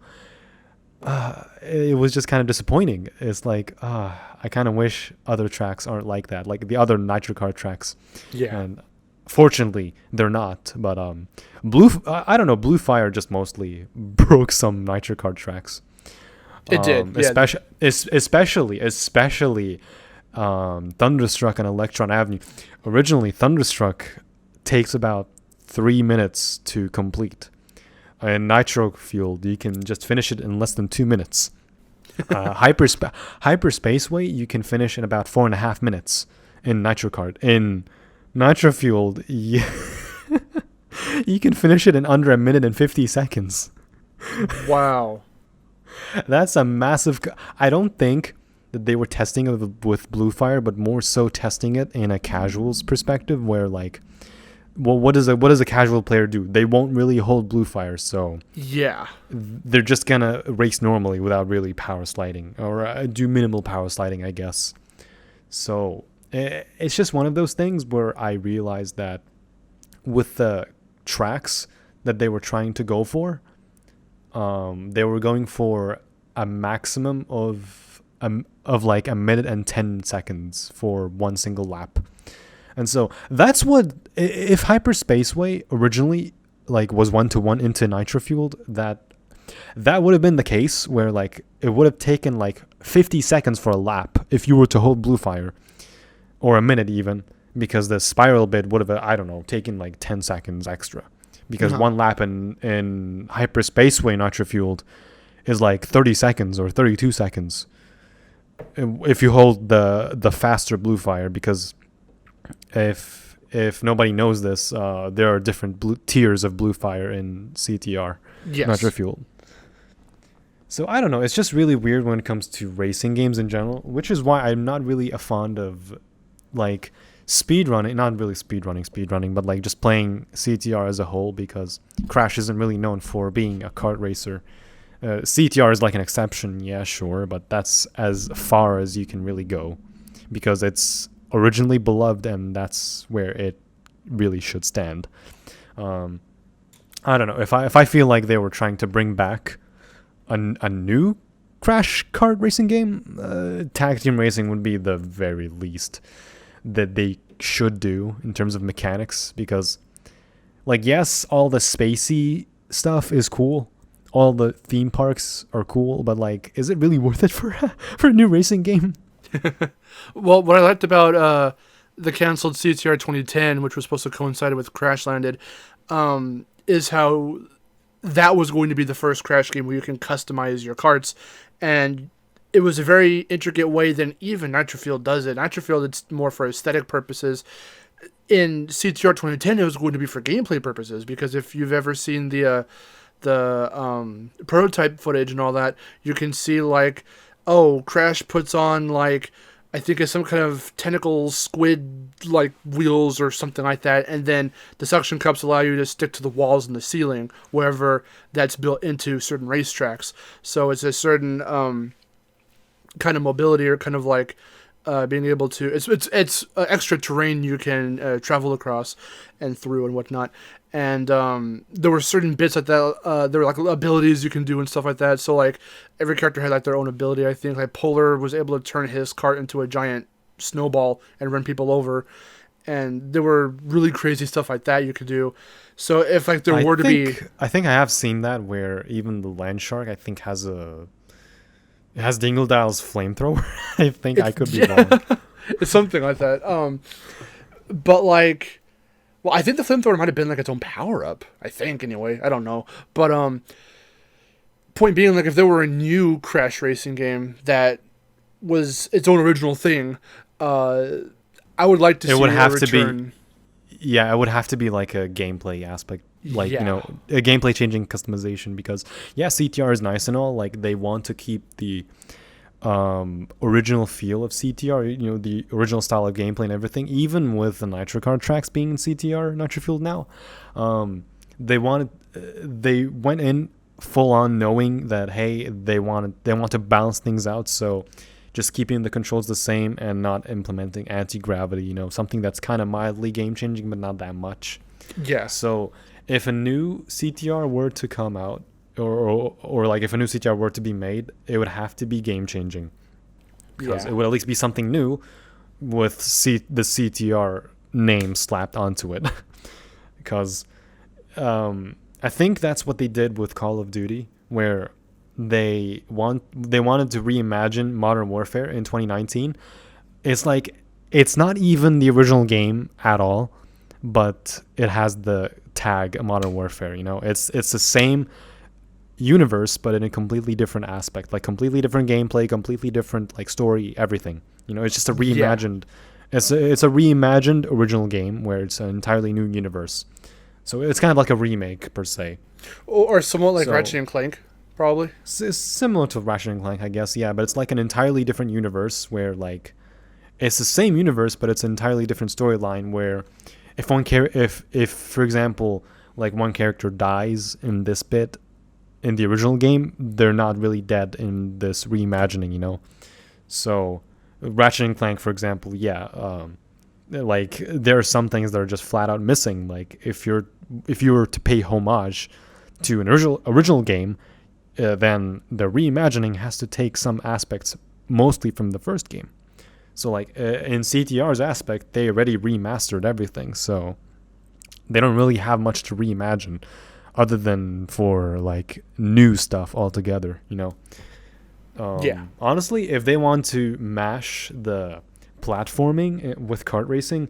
It was just kind of disappointing. It's like, I kind of wish other tracks aren't like that, like the other Nitro Kart tracks. Yeah. And fortunately, they're not. But I don't know, Blue Fire just mostly broke some Nitro Kart tracks. It did, yeah. Especially Thunderstruck and Electron Avenue. Originally, Thunderstruck takes about 3 minutes to complete. In Nitro-Fueled, you can just finish it in less than 2 minutes. Hyper Spaceway, you can finish in about 4.5 minutes in Nitro Kart. In Nitro-Fueled, you can finish it in under 1 minute and 50 seconds. Wow. That's a massive... I don't think that they were testing it with Blue Fire, but more so testing it in a casuals perspective, where like, well, what does a casual player do? They won't really hold Blue Fire, so yeah, they're just gonna race normally without really power sliding, or do minimal power sliding, I guess. So it's just one of those things where I realized that with the tracks that they were trying to go for, they were going for a maximum of of like a minute and 10 seconds for one single lap. And so that's what, if Hyperspaceway originally like was 1-to-1 into Nitro-Fueled, that would have been the case where like it would have taken like 50 seconds for a lap if you were to hold blue fire, or a minute even, because the spiral bit would have, I don't know, taken like 10 seconds extra, because one lap in Hyperspaceway Nitro-Fueled is like 30 seconds or 32 seconds if you hold the faster blue fire, because if nobody knows this, there are different tiers of blue fire in CTR, Nitro-Fueled. So I don't know, it's just really weird when it comes to racing games in general, which is why I'm not really a fond of like speedrunning, not really speedrunning, but like just playing CTR as a whole, because Crash isn't really known for being a kart racer. CTR is like an exception, yeah, sure, but that's as far as you can really go, because it's originally beloved and that's where it really should stand. I don't know, if I feel like they were trying to bring back a new Crash kart racing game, tag team racing would be the very least that they should do in terms of mechanics, because like, yes, all the spacey stuff is cool, all the theme parks are cool, but like, is it really worth it for a new racing game? Well, what I liked about the canceled CTR 2010, which was supposed to coincide with Crash Landed, is how that was going to be the first Crash game where you can customize your karts, and it was a very intricate way than even Nitro-Fueled does it. Nitro-Fueled, it's more for aesthetic purposes. In CTR 2010, it was going to be for gameplay purposes, because if you've ever seen the prototype footage and all that, you can see like, oh, Crash puts on like, I think it's some kind of tentacle squid like wheels or something like that, and then the suction cups allow you to stick to the walls and the ceiling wherever that's built into certain racetracks. So it's a certain kind of mobility, or kind of like being able to, it's extra terrain you can travel across and through and whatnot. And there were certain bits like that, there were like abilities you can do and stuff like that. So like every character had like their own ability. I think like Polar was able to turn his cart into a giant snowball and run people over, and there were really crazy stuff like that you could do. So if like I think I have seen that, where even the Land Shark, I think, has Dingledyle's flamethrower. I think I could be wrong. It's something like that. But like, well, I think the flamethrower might have been like its own power up. I think, anyway. I don't know. But point being, like, if there were a new Crash racing game that was its own original thing, I would like to see it would have return. It would have to be like a gameplay aspect, like, you know, a gameplay changing customization, because CTR is nice and all, like they want to keep the original feel of CTR, you know, the original style of gameplay and everything, even with the Nitro Kart tracks being in CTR Nitro-Fueled now. They went in full on knowing that, hey, they want to balance things out, so just keeping the controls the same and not implementing anti-gravity, you know, something that's kind of mildly game-changing but not that much. Yeah. So if a new CTR were to come out, or like if a new CTR were to be made, it would have to be game-changing, because it would at least be something new with the CTR name slapped onto it. Because I think that's what they did with Call of Duty, where they wanted to reimagine Modern Warfare in 2019. It's like, it's not even the original game at all, but it has the tag Modern Warfare, you know. It's the same universe, but in a completely different aspect, like completely different gameplay, completely different like story, everything. You know, it's just a reimagined it's a reimagined original game where it's an entirely new universe. So it's kind of like a remake per se. Or somewhat like Ratchet and Clank. Probably. It's similar to Ratchet and Clank, I guess, yeah, but it's like an entirely different universe where, like, it's the same universe, but it's an entirely different storyline, where if for example, like, one character dies in this bit in the original game, they're not really dead in this reimagining, you know? So, Ratchet and Clank, for example, like, there are some things that are just flat out missing. Like, if you were to pay homage to an original game, then the reimagining has to take some aspects mostly from the first game. So like in CTR's aspect, they already remastered everything, so they don't really have much to reimagine other than for like new stuff altogether, you know. Honestly, if they want to mash the platforming with kart racing,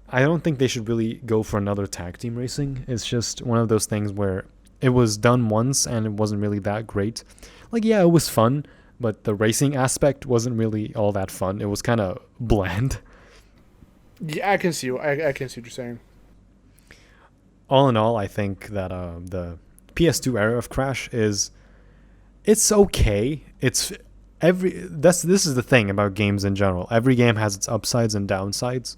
I don't think they should really go for another tag team racing. It's just one of those things where it was done once and it wasn't really that great. Like, yeah, it was fun, but the racing aspect wasn't really all that fun. It was kind of bland. Yeah, I can see. I can see what you're saying. All in all, I think that the PS2 era of Crash it's okay. This is the thing about games in general. Every game has its upsides and downsides.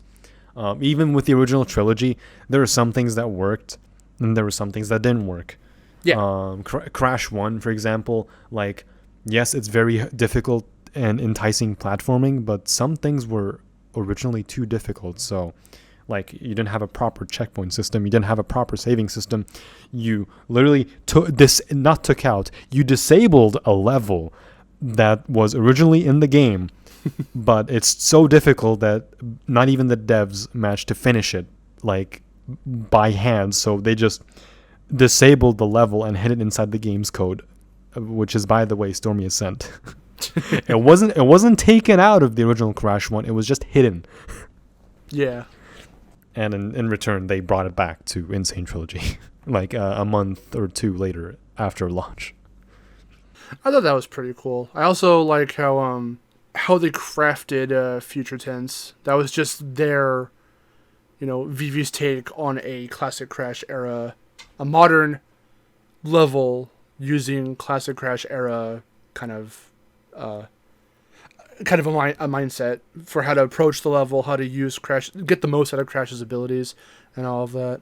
Even with the original trilogy, there were some things that worked, and there were some things that didn't work. Yeah. Crash 1, for example, like, yes, it's very difficult and enticing platforming, but some things were originally too difficult. So, like, you didn't have a proper checkpoint system. You didn't have a proper saving system. You literally you disabled a level that was originally in the game, but it's so difficult that not even the devs managed to finish it, like, by hand. So they just disabled the level and hid it inside the game's code, which is, by the way, Stormy Ascent. It wasn't taken out of the original Crash one. It was just hidden. Yeah. And in return, they brought it back to Insane Trilogy, like a month or two later after launch. I thought that was pretty cool. I also like how they crafted Future Tense. That was just their, VV's take on a classic Crash era, a modern level using classic Crash era kind of a mindset for how to approach the level, how to use Crash, get the most out of Crash's abilities, and all of that.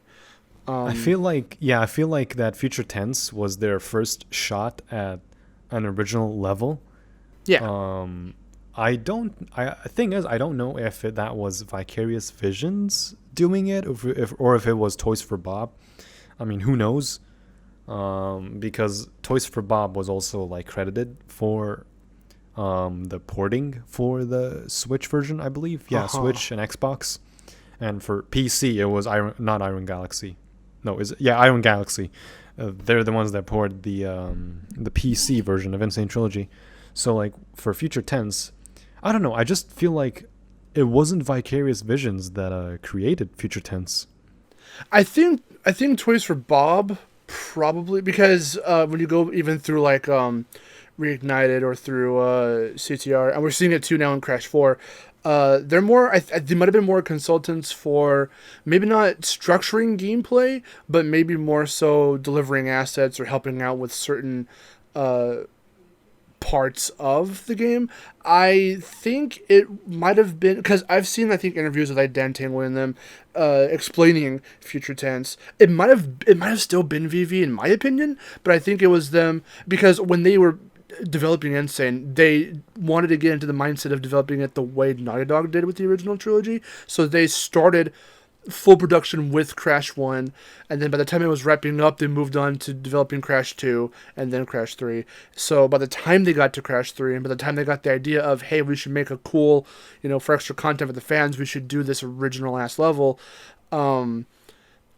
I feel like that Future Tense was their first shot at an original level. Yeah. I don't know if that was Vicarious Visions doing it, or if it was Toys for Bob. I mean, who knows? Because Toys for Bob was also like credited for the porting for the Switch version, I believe. Yeah, Switch and Xbox. And for PC, it was Iron Galaxy. No, Iron Galaxy. They're the ones that poured the PC version of Insane Trilogy. So, like, for Future Tense, I don't know. I just feel like it wasn't Vicarious Visions that created Future Tense. I think Toys for Bob probably, because when you go even through like Reignited or through CTR, and we're seeing it too now in Crash 4. They're more. They might have been more consultants for maybe not structuring gameplay, but maybe more so delivering assets or helping out with certain parts of the game. I think it might have been, because I've seen, I think, interviews with Dan Tangle in them explaining Future Tense. It might have still been VV in my opinion, but I think it was them, because when they were developing Insane, they wanted to get into the mindset of developing it the way Naughty Dog did with the original trilogy. So they started full production with Crash 1, and then by the time it was wrapping up, they moved on to developing Crash 2 and then Crash 3. So by the time they got to Crash 3, and by the time they got the idea of, hey, we should make a cool, for extra content for the fans, we should do this original ass level, I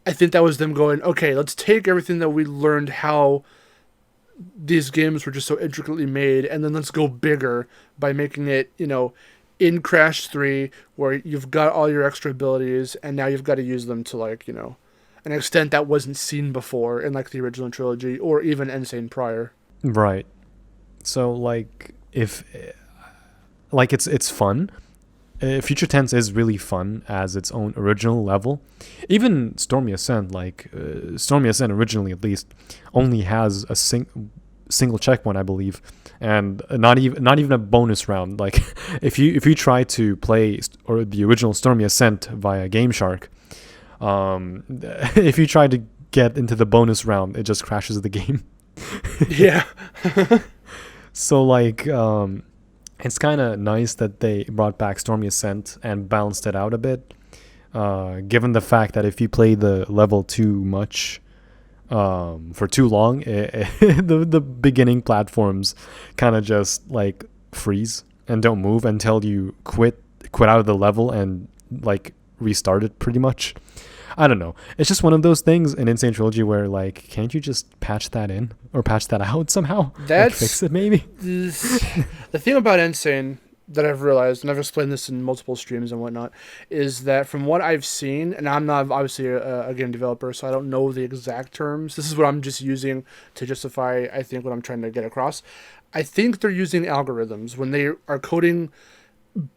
think that was them going, okay, let's take everything that we learned how these games were just so intricately made, and then let's go bigger by making it, in Crash 3, where you've got all your extra abilities, and now you've got to use them to, like, an extent that wasn't seen before in, like, the original trilogy, or even Insane prior. Right. So, like, it's fun. Future Tense is really fun as its own original level. Even Stormy Ascent, Stormy Ascent originally at least, only has a single checkpoint, I believe, and not even a bonus round. Like, if you try to play the original Stormy Ascent via Game Shark, if you try to get into the bonus round, it just crashes the game. Yeah. So, like, it's kind of nice that they brought back Stormy Ascent and balanced it out a bit, given the fact that if you play the level too much for too long, the beginning platforms kind of just, like, freeze and don't move until you quit out of the level and like restart it pretty much. I don't know. It's just one of those things in Sane Trilogy where like, can't you just patch that in or patch that out somehow? That's like, fix it maybe. The thing about Insane that I've realized, and I've explained this in multiple streams and whatnot, is that from what I've seen, and I'm not obviously a game developer, so I don't know the exact terms. This is what I'm just using to justify, I think, what I'm trying to get across. I think they're using algorithms when they are coding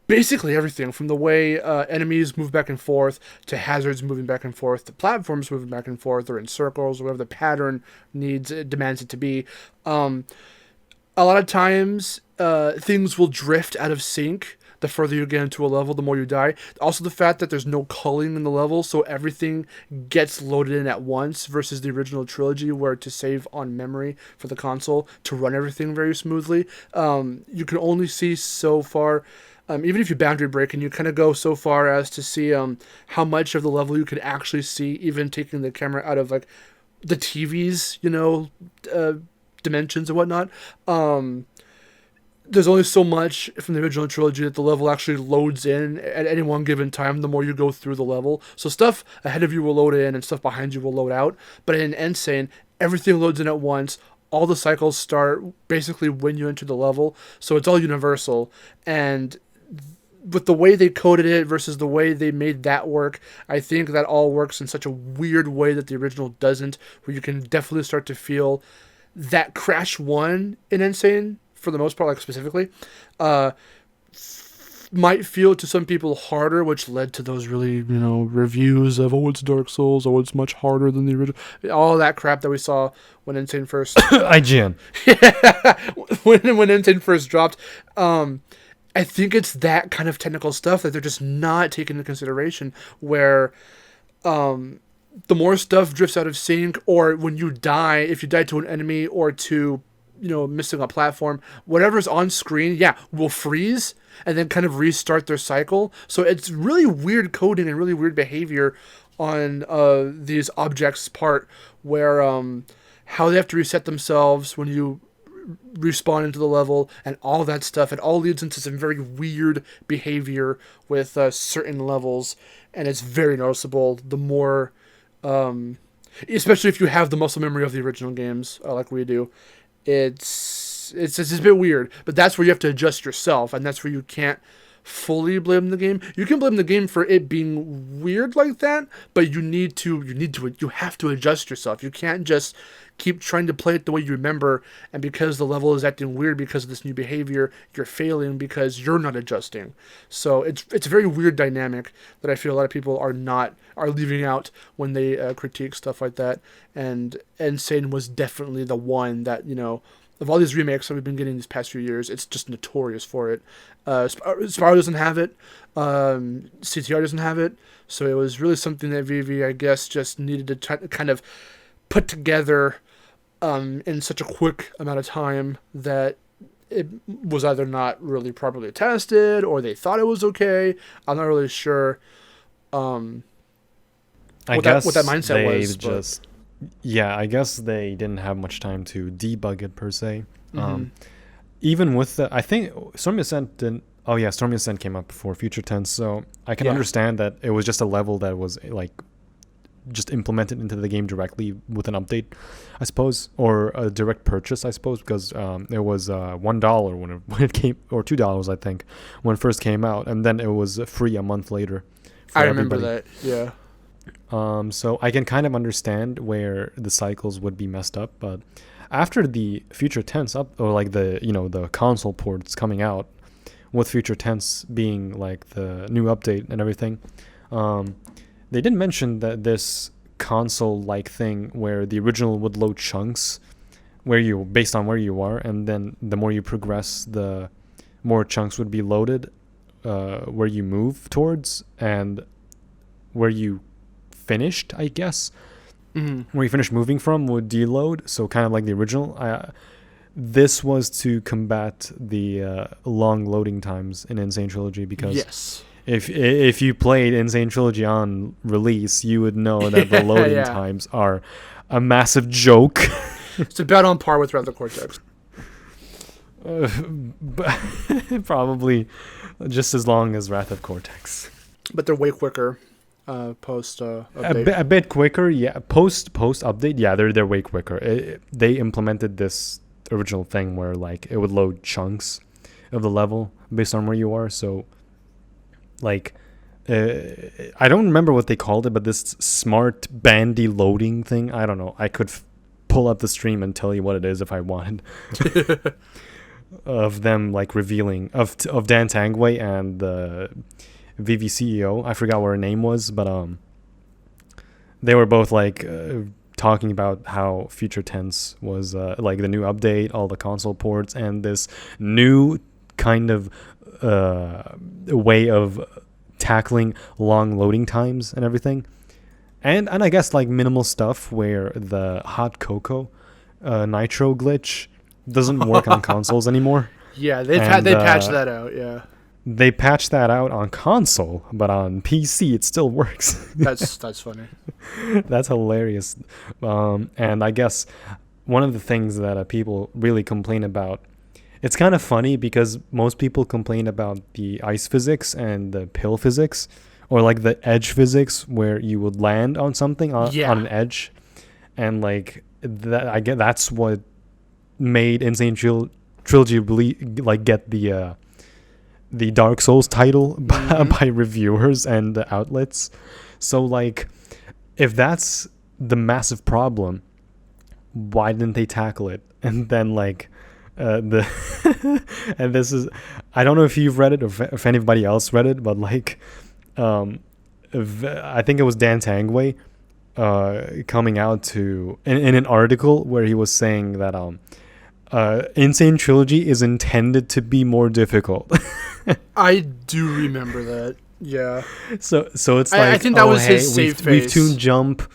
basically everything from the way enemies move back and forth to hazards moving back and forth to platforms moving back and forth or in circles or whatever the pattern demands it to be. A lot of times things will drift out of sync the further you get into a level, the more you die. Also the fact that there's no culling in the level, so everything gets loaded in at once versus the original trilogy where to save on memory for the console to run everything very smoothly. You can only see so far. Even if you boundary break and you kind of go so far as to see how much of the level you could actually see, even taking the camera out of like the TV's, dimensions and whatnot. There's only so much from the original trilogy that the level actually loads in at any one given time the more you go through the level. So stuff ahead of you will load in and stuff behind you will load out. But in Insane, everything loads in at once. All the cycles start basically when you enter the level. So it's all universal. And with the way they coded it versus the way they made that work, I think that all works in such a weird way that the original doesn't, where you can definitely start to feel that Crash 1 in Insane, for the most part, like specifically, might feel to some people harder, which led to those really, reviews of, oh, it's Dark Souls, oh, it's much harder than the original. All that crap that we saw when Insane first... IGN. when Insane first dropped. I think it's that kind of technical stuff that they're just not taking into consideration, where the more stuff drifts out of sync, or when you die, if you die to an enemy or to, missing a platform, whatever's on screen, will freeze and then kind of restart their cycle. So it's really weird coding and really weird behavior on these objects' part, where how they have to reset themselves when you respawn into the level and all that stuff. It all leads into some very weird behavior with certain levels, and it's very noticeable the more, especially if you have the muscle memory of the original games like we do. It's a bit weird, but that's where you have to adjust yourself, and that's where you can't fully blame the game. You can blame the game for it being weird like that, but you have to adjust yourself. You can't just keep trying to play it the way you remember, and because the level is acting weird because of this new behavior, you're failing because you're not adjusting. So it's a very weird dynamic that I feel a lot of people are leaving out when they critique stuff like that. And Insane was definitely the one that, of all these remakes that we've been getting these past few years, it's just notorious for it. Spyro doesn't have it. CTR doesn't have it. So it was really something that VV, I guess, just needed to try to kind of put together in such a quick amount of time that it was either not really properly tested or they thought it was okay. I'm not really sure what that mindset was. I guess they didn't have much time to debug it per se. Mm-hmm. Even with I think Stormy Ascent didn't. Oh yeah, Stormy Ascent came up before Future Tense, so I can understand that it was just a level that was like just implemented into the game directly with an update, I suppose, or a direct purchase, I suppose, because it was $1 when it came, or $2, I think, when it first came out, and then it was free a month later. I remember that, yeah. So I can kind of understand where the cycles would be messed up, but after the Future Tense up, or like the console ports coming out, with Future Tense being like the new update and everything, they didn't mention that this console-like thing where the original would load chunks based on where you are, and then the more you progress, the more chunks would be loaded where you move towards and where you finished, I guess. Mm-hmm. Where you finished moving from would deload, so kind of like the original. This was to combat the long loading times in Sane Trilogy, because yes. If you played Sane Trilogy on release, you would know that the loading times are a massive joke. It's about on par with Red Cortex. Probably just as long as Wrath of Cortex. But they're way quicker post update. A bit quicker, yeah. Post update, yeah, they're way quicker. They implemented this original thing where like it would load chunks of the level based on where you are. So like I don't remember what they called it, but this smart bandy loading thing. I don't know. I could pull up the stream and tell you what it is if I wanted. Of them like revealing of Dan Tangway and the VV CEO. I forgot what her name was, but they were both like talking about how Future Tense was like the new update, all the console ports, and this new kind of way of tackling long loading times and everything. And I guess like minimal stuff where the hot cocoa nitro glitch doesn't work on consoles anymore. Yeah, they patched that out. Yeah, they patched that out on console, but on PC it still works. That's funny. That's hilarious. And I guess one of the things that people really complain about, it's kind of funny because most people complain about the ice physics and the pill physics, or like the edge physics where you would land on something on an edge, and like that. I get that's what made Insane Trilogy like get the Dark Souls title by reviewers and outlets. So like, if that's the massive problem, why didn't they tackle it? And then like and this is, I don't know if you've read it or if anybody else read it, but like I think it was Dan Tangway coming out to in an article where he was saying that Insane Trilogy is intended to be more difficult. I do remember that. Yeah. So it's like, I think that was his save face. We've tuned jump.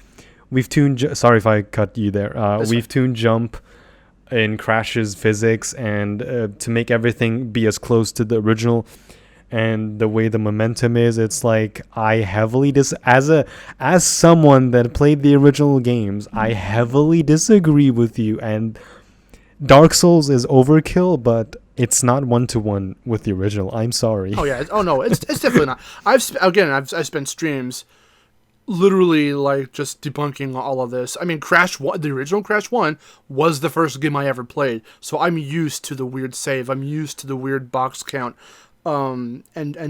Sorry if I cut you there. We've tuned jump in Crash's physics and to make everything be as close to the original. And the way the momentum is, it's like I heavily as someone that played the original games, I heavily disagree with you. And Dark Souls is overkill, but it's not 1-to-1 with the original. I'm sorry. Oh yeah. Oh no, it's definitely not. I've spent streams literally like just debunking all of this. I mean, Crash 1, the original Crash 1 was the first game I ever played, so I'm used to the weird save. I'm used to the weird box count. And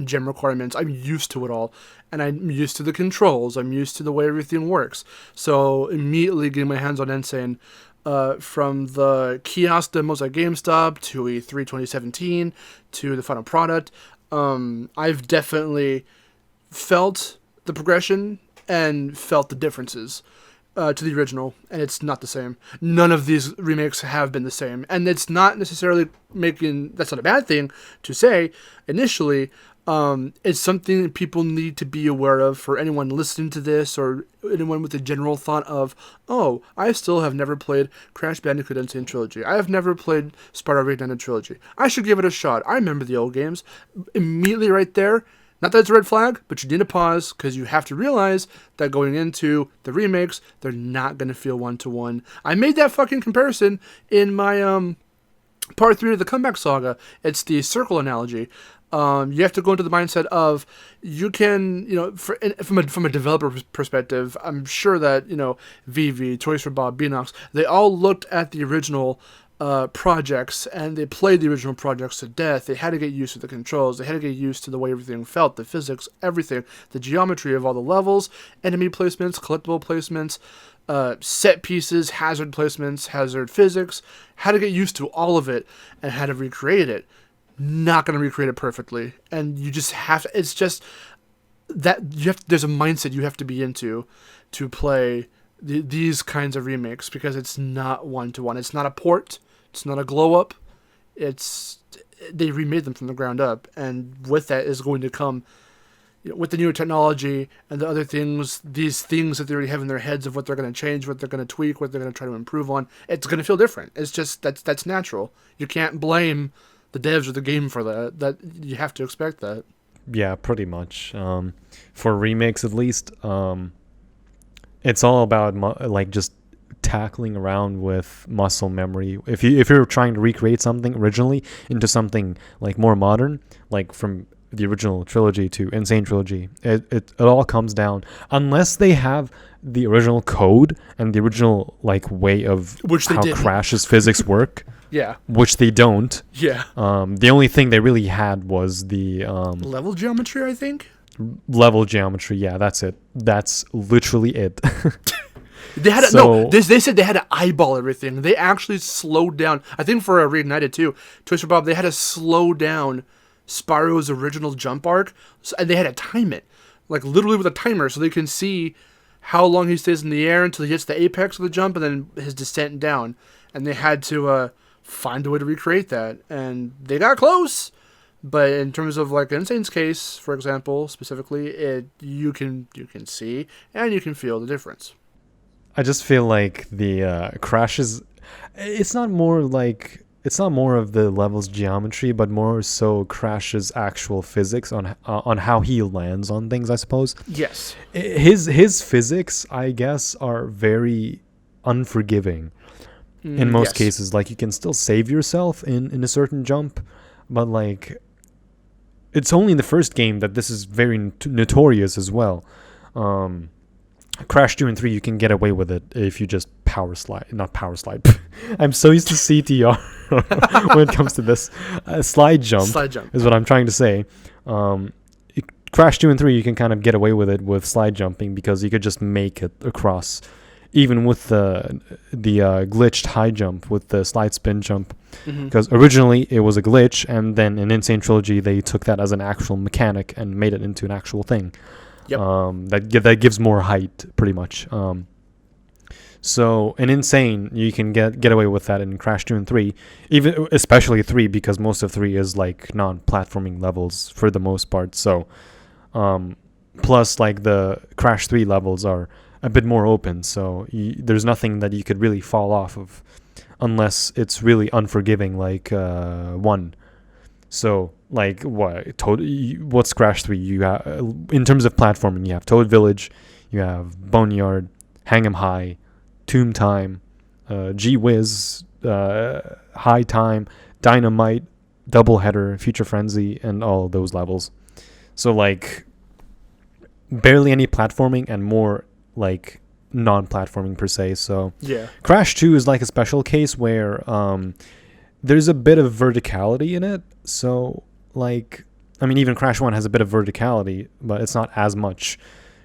gem requirements. I'm used to it all, and I'm used to the controls. I'm used to the way everything works. So immediately getting my hands on Insane, from the kiosk demos at GameStop to E3 2017 to the final product, I've definitely felt the progression and felt the differences to the original, and it's not the same. None of these remakes have been the same, and it's not necessarily that's not a bad thing to say initially. It's something that people need to be aware of for anyone listening to this, or anyone with a general thought of, oh, I still have never played Crash Bandicoot Insane Trilogy. I have never played Spyro Reignited Trilogy. I should give it a shot. I remember the old games. Immediately right there, not that it's a red flag, but you need to pause, because you have to realize that going into the remakes, they're not going to feel 1-to-1. I made that fucking comparison in my part 3 of the Comeback Saga. It's the circle analogy. You have to go into the mindset of, you can, from a developer perspective, I'm sure that, VV, Toys for Bob, Beanox, they all looked at the original projects, and they played the original projects to death. They had to get used to the controls. They had to get used to the way everything felt, the physics, everything, the geometry of all the levels, enemy placements, collectible placements, set pieces, hazard placements, hazard physics. Had to get used to all of it and had to recreate it. Not going to recreate it perfectly, and you just have to, it's just that there's a mindset you have to be into to play these kinds of remakes, because it's not 1-to-1. It's not a port. It's not a glow up. They remade them from the ground up, and with that is going to come, with the newer technology and the other things, these things that they already have in their heads of what they're going to change, what they're going to tweak, what they're going to try to improve on. It's going to feel different. It's just that's natural. You can't blame the devs or the game for that. That you have to expect that. Yeah, pretty much. For remakes, at least, it's all about like just tackling around with muscle memory. If you're trying to recreate something originally into something like more modern, like from the original trilogy to Insane Trilogy, it all comes down, unless they have the original code and the original like way of how Crash's physics work. Yeah. Which they don't. Yeah. The only thing they really had was the level geometry, I think. Level geometry, yeah, that's it. That's literally it. They had they said they had to eyeball everything. They actually slowed down. I think for Reignited too, Twister Bob, they had to slow down Spyro's original jump arc, and they had to time it, like literally with a timer, so they can see how long he stays in the air until he hits the apex of the jump, and then his descent down. And they had to find a way to recreate that, and they got close. But in terms of like Insane's case, for example, specifically, you can see and you can feel the difference. I just feel like the crashes. It's not more of the level's geometry, but more so Crash's actual physics on how he lands on things, I suppose. Yes. His physics, I guess, are very unforgiving in most cases. Like, you can still save yourself in a certain jump, but like, it's only in the first game that this is very notorious as well. Crash 2 and 3, you can get away with it if you just not power slide. I'm so used to CTR when it comes to this. Slide jump is what I'm trying to say. Crash 2 and 3, you can kind of get away with it with slide jumping because you could just make it across, even with the glitched high jump with the slide spin jump. Because originally it was a glitch, and then in Insane Trilogy they took that as an actual mechanic and made it into an actual thing. Yep. That gives more height, pretty much. So in Insane, you can get away with that in Crash 2 and 3, especially 3, because most of 3 is like non-platforming levels for the most part. So, plus like the Crash 3 levels are a bit more open, so there's nothing that you could really fall off of, unless it's really unforgiving, like 1. So, like, what's Crash 3? You have, in terms of platforming, you have Toad Village, you have Boneyard, Hang 'em High, Tomb Time, Gee Whiz, High Time, Dynamite, Doubleheader, Future Frenzy, and all those levels. So, like, barely any platforming and more, like, non-platforming per se. So, yeah. Crash 2 is like a special case where there's a bit of verticality in it. So, like, I mean, even Crash 1 has a bit of verticality, but it's not as much.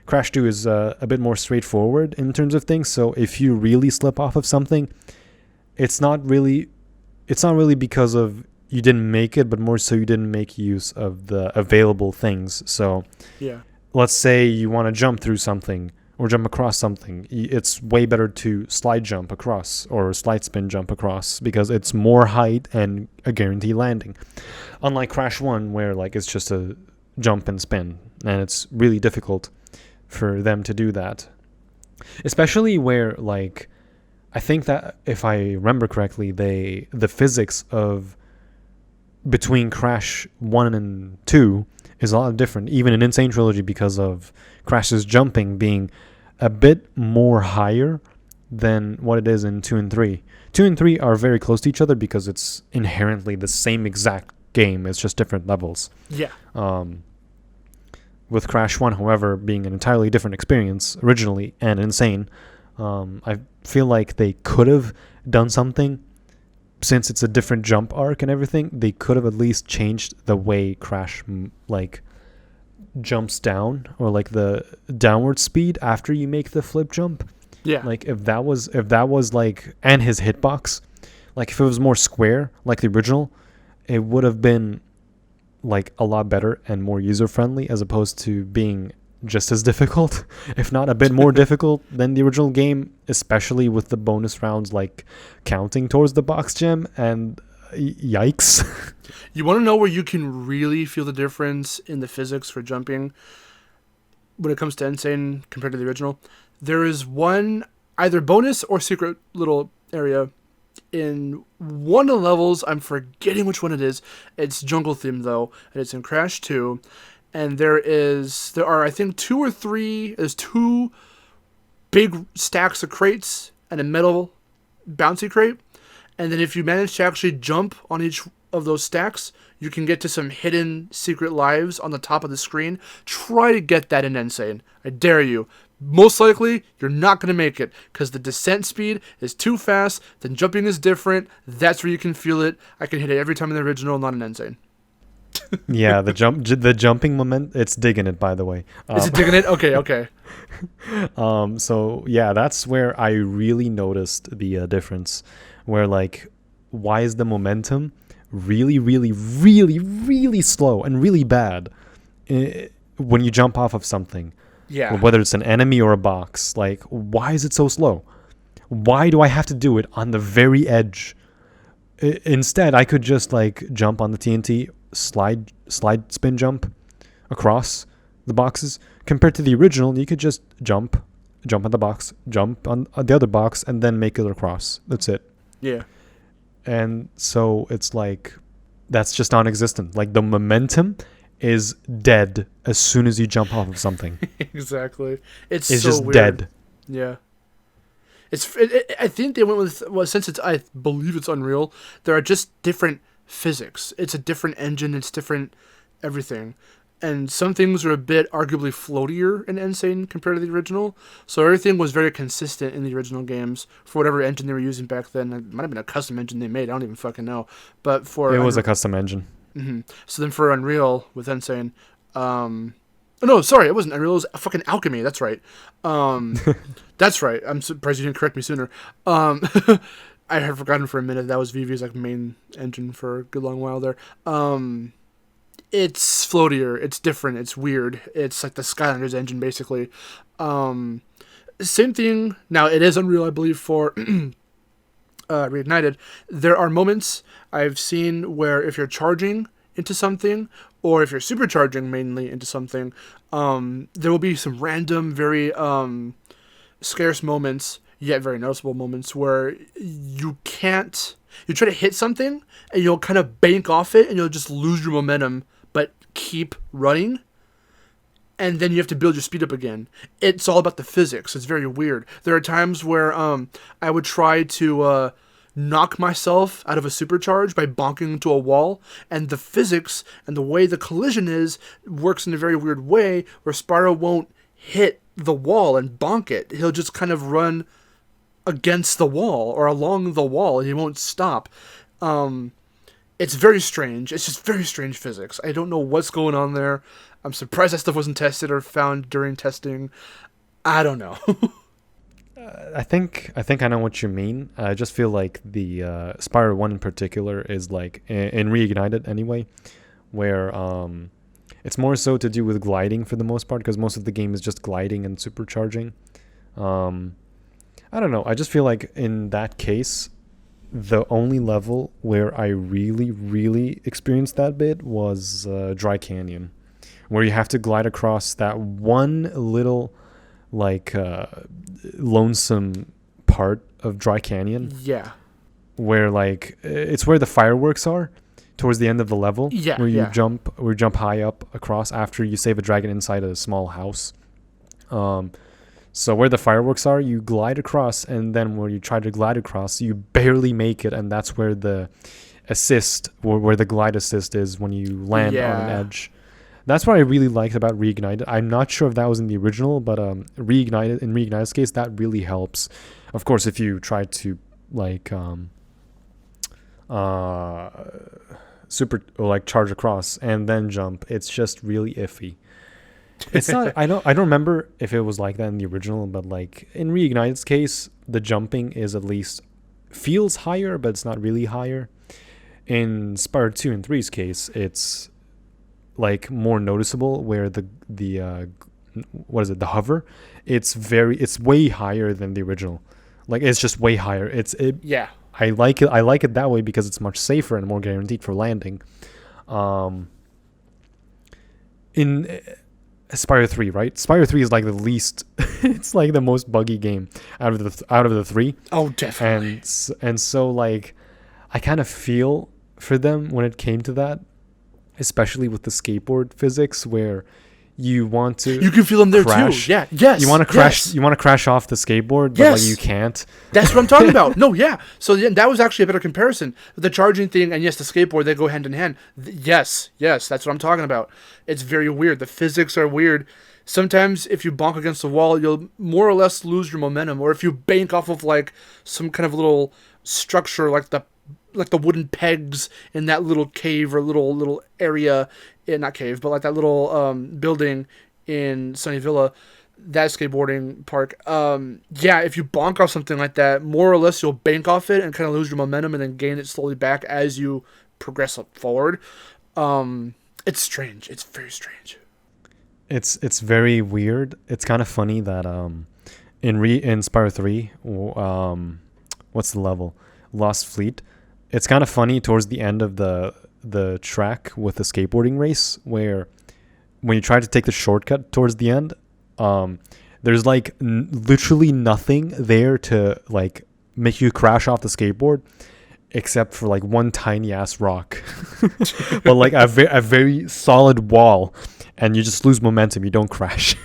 Crash 2 is a bit more straightforward in terms of things. So if you really slip off of something, it's not really because of you didn't make it, but more so you didn't make use of the available things. So yeah, let's say you want to jump through something or jump across something. It's way better to slide jump across or slide spin jump across because it's more height and a guaranteed landing. Unlike Crash 1, where like it's just a jump and spin, and it's really difficult for them to do that. Especially where, like, I think that if I remember correctly, the physics of between Crash 1 and 2 is a lot different, even in Insane Trilogy, because of Crash's jumping being a bit more higher than what it is in 2 and 3. 2 and 3 are very close to each other because it's inherently the same exact game. It's just different levels. Yeah. With Crash 1, however, being an entirely different experience originally and Insane, I feel like they could have done something. Since it's a different jump arc and everything, they could have at least changed the way Crash like jumps down, or like the downward speed after you make the flip jump. Yeah. Like if that was like, and his hitbox, like if it was more square like the original, it would have been like a lot better and more user friendly, as opposed to being just as difficult, if not a bit more difficult than the original game, especially with the bonus rounds like counting towards the box gem, and yikes. You want to know where you can really feel the difference in the physics for jumping when it comes to Insane compared to the original? There is one either bonus or secret little area in one of the levels. I'm forgetting which one it is. It's jungle themed though, and it's in Crash 2. And there are I think 2 or 3. There's 2 big stacks of crates, and a metal bouncy crate. And then if you manage to actually jump on each of those stacks, you can get to some hidden secret lives on the top of the screen. Try to get that in Insane. I dare you. Most likely, you're not going to make it because the descent speed is too fast. The jumping is different. That's where you can feel it. I can hit it every time in the original, not in Insane. Yeah, the jumping moment, it's digging it, by the way. Is it digging it? Okay. So yeah, that's where I really noticed the difference. Where like, why is the momentum really, really, really, really slow and really bad when you jump off of something? Yeah. Whether it's an enemy or a box, like, why is it so slow? Why do I have to do it on the very edge? Instead, I could just like jump on the TNT, slide spin jump across the boxes. Compared to the original, you could just jump on the box, jump on the other box, and then make it across. That's it. Yeah. And so it's like, that's just non-existent. Like the momentum is dead as soon as you jump off of something. Exactly. It's so just weird. Dead. Yeah. I think they went with, well, since I believe it's Unreal, there are just different physics. It's a different engine. It's different everything. And some things are a bit arguably floatier in Insane compared to the original. So everything was very consistent in the original games for whatever engine they were using back then. It might have been a custom engine they made. I don't even fucking know. But for it was a custom engine. Mm-hmm. So then for Unreal with Insane, no, sorry, it wasn't Unreal. It was fucking Alchemy. That's right. That's right. I'm surprised you didn't correct me sooner. I had forgotten for a minute that was VV's like main engine for a good long while there. It's floatier. It's different. It's weird. It's like the Skylanders engine basically. Same thing. Now it is Unreal, I believe, for Reignited. There are moments I've seen where if you're charging into something, or if you're supercharging mainly into something, there will be some random, very scarce moments, yet very noticeable moments, where you try to hit something, and you'll kind of bank off it, and you'll just lose your momentum, but keep running, and then you have to build your speed up again. It's all about the physics. It's very weird. There are times where I would try to knock myself out of a supercharge by bonking into a wall, and the physics and the way the collision works in a very weird way where Spyro won't hit the wall and bonk it. He'll just kind of run against the wall or along the wall, and he won't stop. It's very strange. It's just very strange physics. I don't know what's going on there. I'm surprised that stuff wasn't tested or found during testing. I don't know. I think I know what you mean. I just feel like the Spyro 1 in particular is like in Reignited anyway, where it's more so to do with gliding for the most part, because most of the game is just gliding and supercharging. I don't know. I just feel like in that case, the only level where I really, really experienced that bit was Dry Canyon, where you have to glide across that one little like lonesome part of Dry Canyon. Yeah. Where like it's where the fireworks are towards the end of the level. Yeah. Where you jump high up across after you save a dragon inside a small house. So where the fireworks are, you glide across, and then where you try to glide across, you barely make it, and that's where the assist, or where the glide assist is when you land on an edge. That's what I really liked about Reignited. I'm not sure if that was in the original, but Reignited's case, that really helps. Of course, if you try to like super or like charge across and then jump, it's just really iffy. It's not. I don't remember if it was like that in the original, but like in Reignited's case, the jumping is at least feels higher, but it's not really higher. In Spyro 2 and 3's case, it's like more noticeable, where the what is it, the hover, it's way higher than the original. Like it's just way higher. Yeah. I like it that way because it's much safer and more guaranteed for landing. In Spyro 3, right? Spyro 3 is like the least it's like the most buggy game out of the three. Oh, definitely. And so like I kind of feel for them when it came to that, especially with the skateboard physics, where you want to You can feel them there crash. too. Yeah. Yes. You want to crash. Yes. You want to crash off the skateboard, but Yes. like you can't. That's what I'm talking about. No, yeah. So that was actually a better comparison. The charging thing and yes, the skateboard, they go hand in hand. Yes, that's what I'm talking about. It's very weird. The physics are weird. Sometimes if you bonk against the wall, you'll more or less lose your momentum. Or if you bank off of like some kind of little structure, like the wooden pegs in that little cave or little area, not cave, but like that little building in Sunny Villa, that skateboarding park. Yeah, if you bonk off something like that, more or less you'll bank off it and kind of lose your momentum and then gain it slowly back as you progress up forward. It's strange. It's very strange. It's very weird. It's kind of funny that in Spyro 3, what's the level? Lost Fleet. It's kind of funny towards the end of the track with the skateboarding race where when you try to take the shortcut towards the end, there's like literally nothing there to like make you crash off the skateboard except for like one tiny ass rock, but like a very solid wall, and you just lose momentum. You don't crash.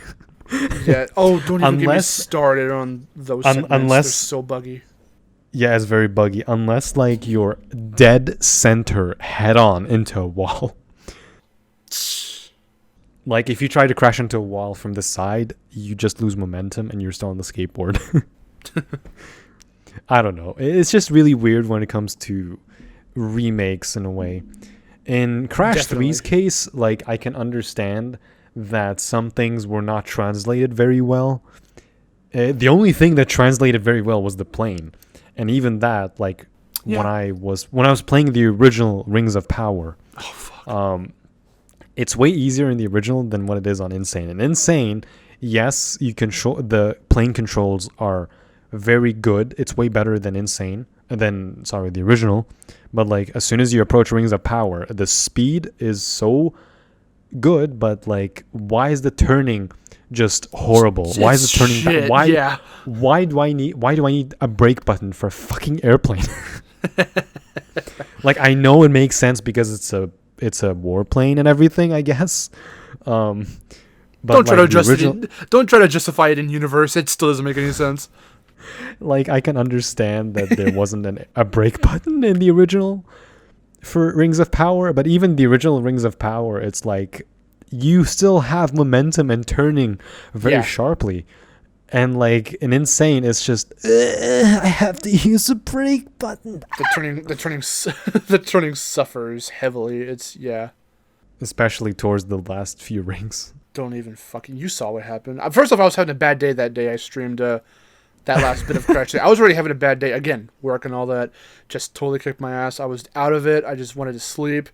Yeah. Oh, don't even get me started on those segments. They're so buggy. Yeah, it's very buggy. Unless like you're dead center head on into a wall. Like if you try to crash into a wall from the side, you just lose momentum and you're still on the skateboard. I don't know. It's just really weird when it comes to remakes in a way. In Crash 3's case, like I can understand that some things were not translated very well. The only thing that translated very well was the plane. And even that, like when I was playing the original Rings of Power, it's way easier in the original than what it is on Insane. And Insane, yes, the plane controls are very good. It's way better than the original. But like as soon as you approach Rings of Power, the speed is so good, but like why is the turning just horrible? Why is it turning back? Why do I need a brake button for a fucking airplane? Like I know it makes sense because it's a warplane and everything, I guess. But don't try to justify it in universe. It still doesn't make any sense. Like I can understand that there wasn't a brake button in the original for Rings of Power, but even the original Rings of Power, it's like you still have momentum and turning very sharply. And like in Insane, it's just I have to use a brake button. The turning suffers heavily. It's especially towards the last few rings. Don't even you saw what happened. First off, I was having a bad day that day. I streamed that last bit of Crash. I was already having a bad day again, work and all that. Just totally kicked my ass. I was out of it. I just wanted to sleep.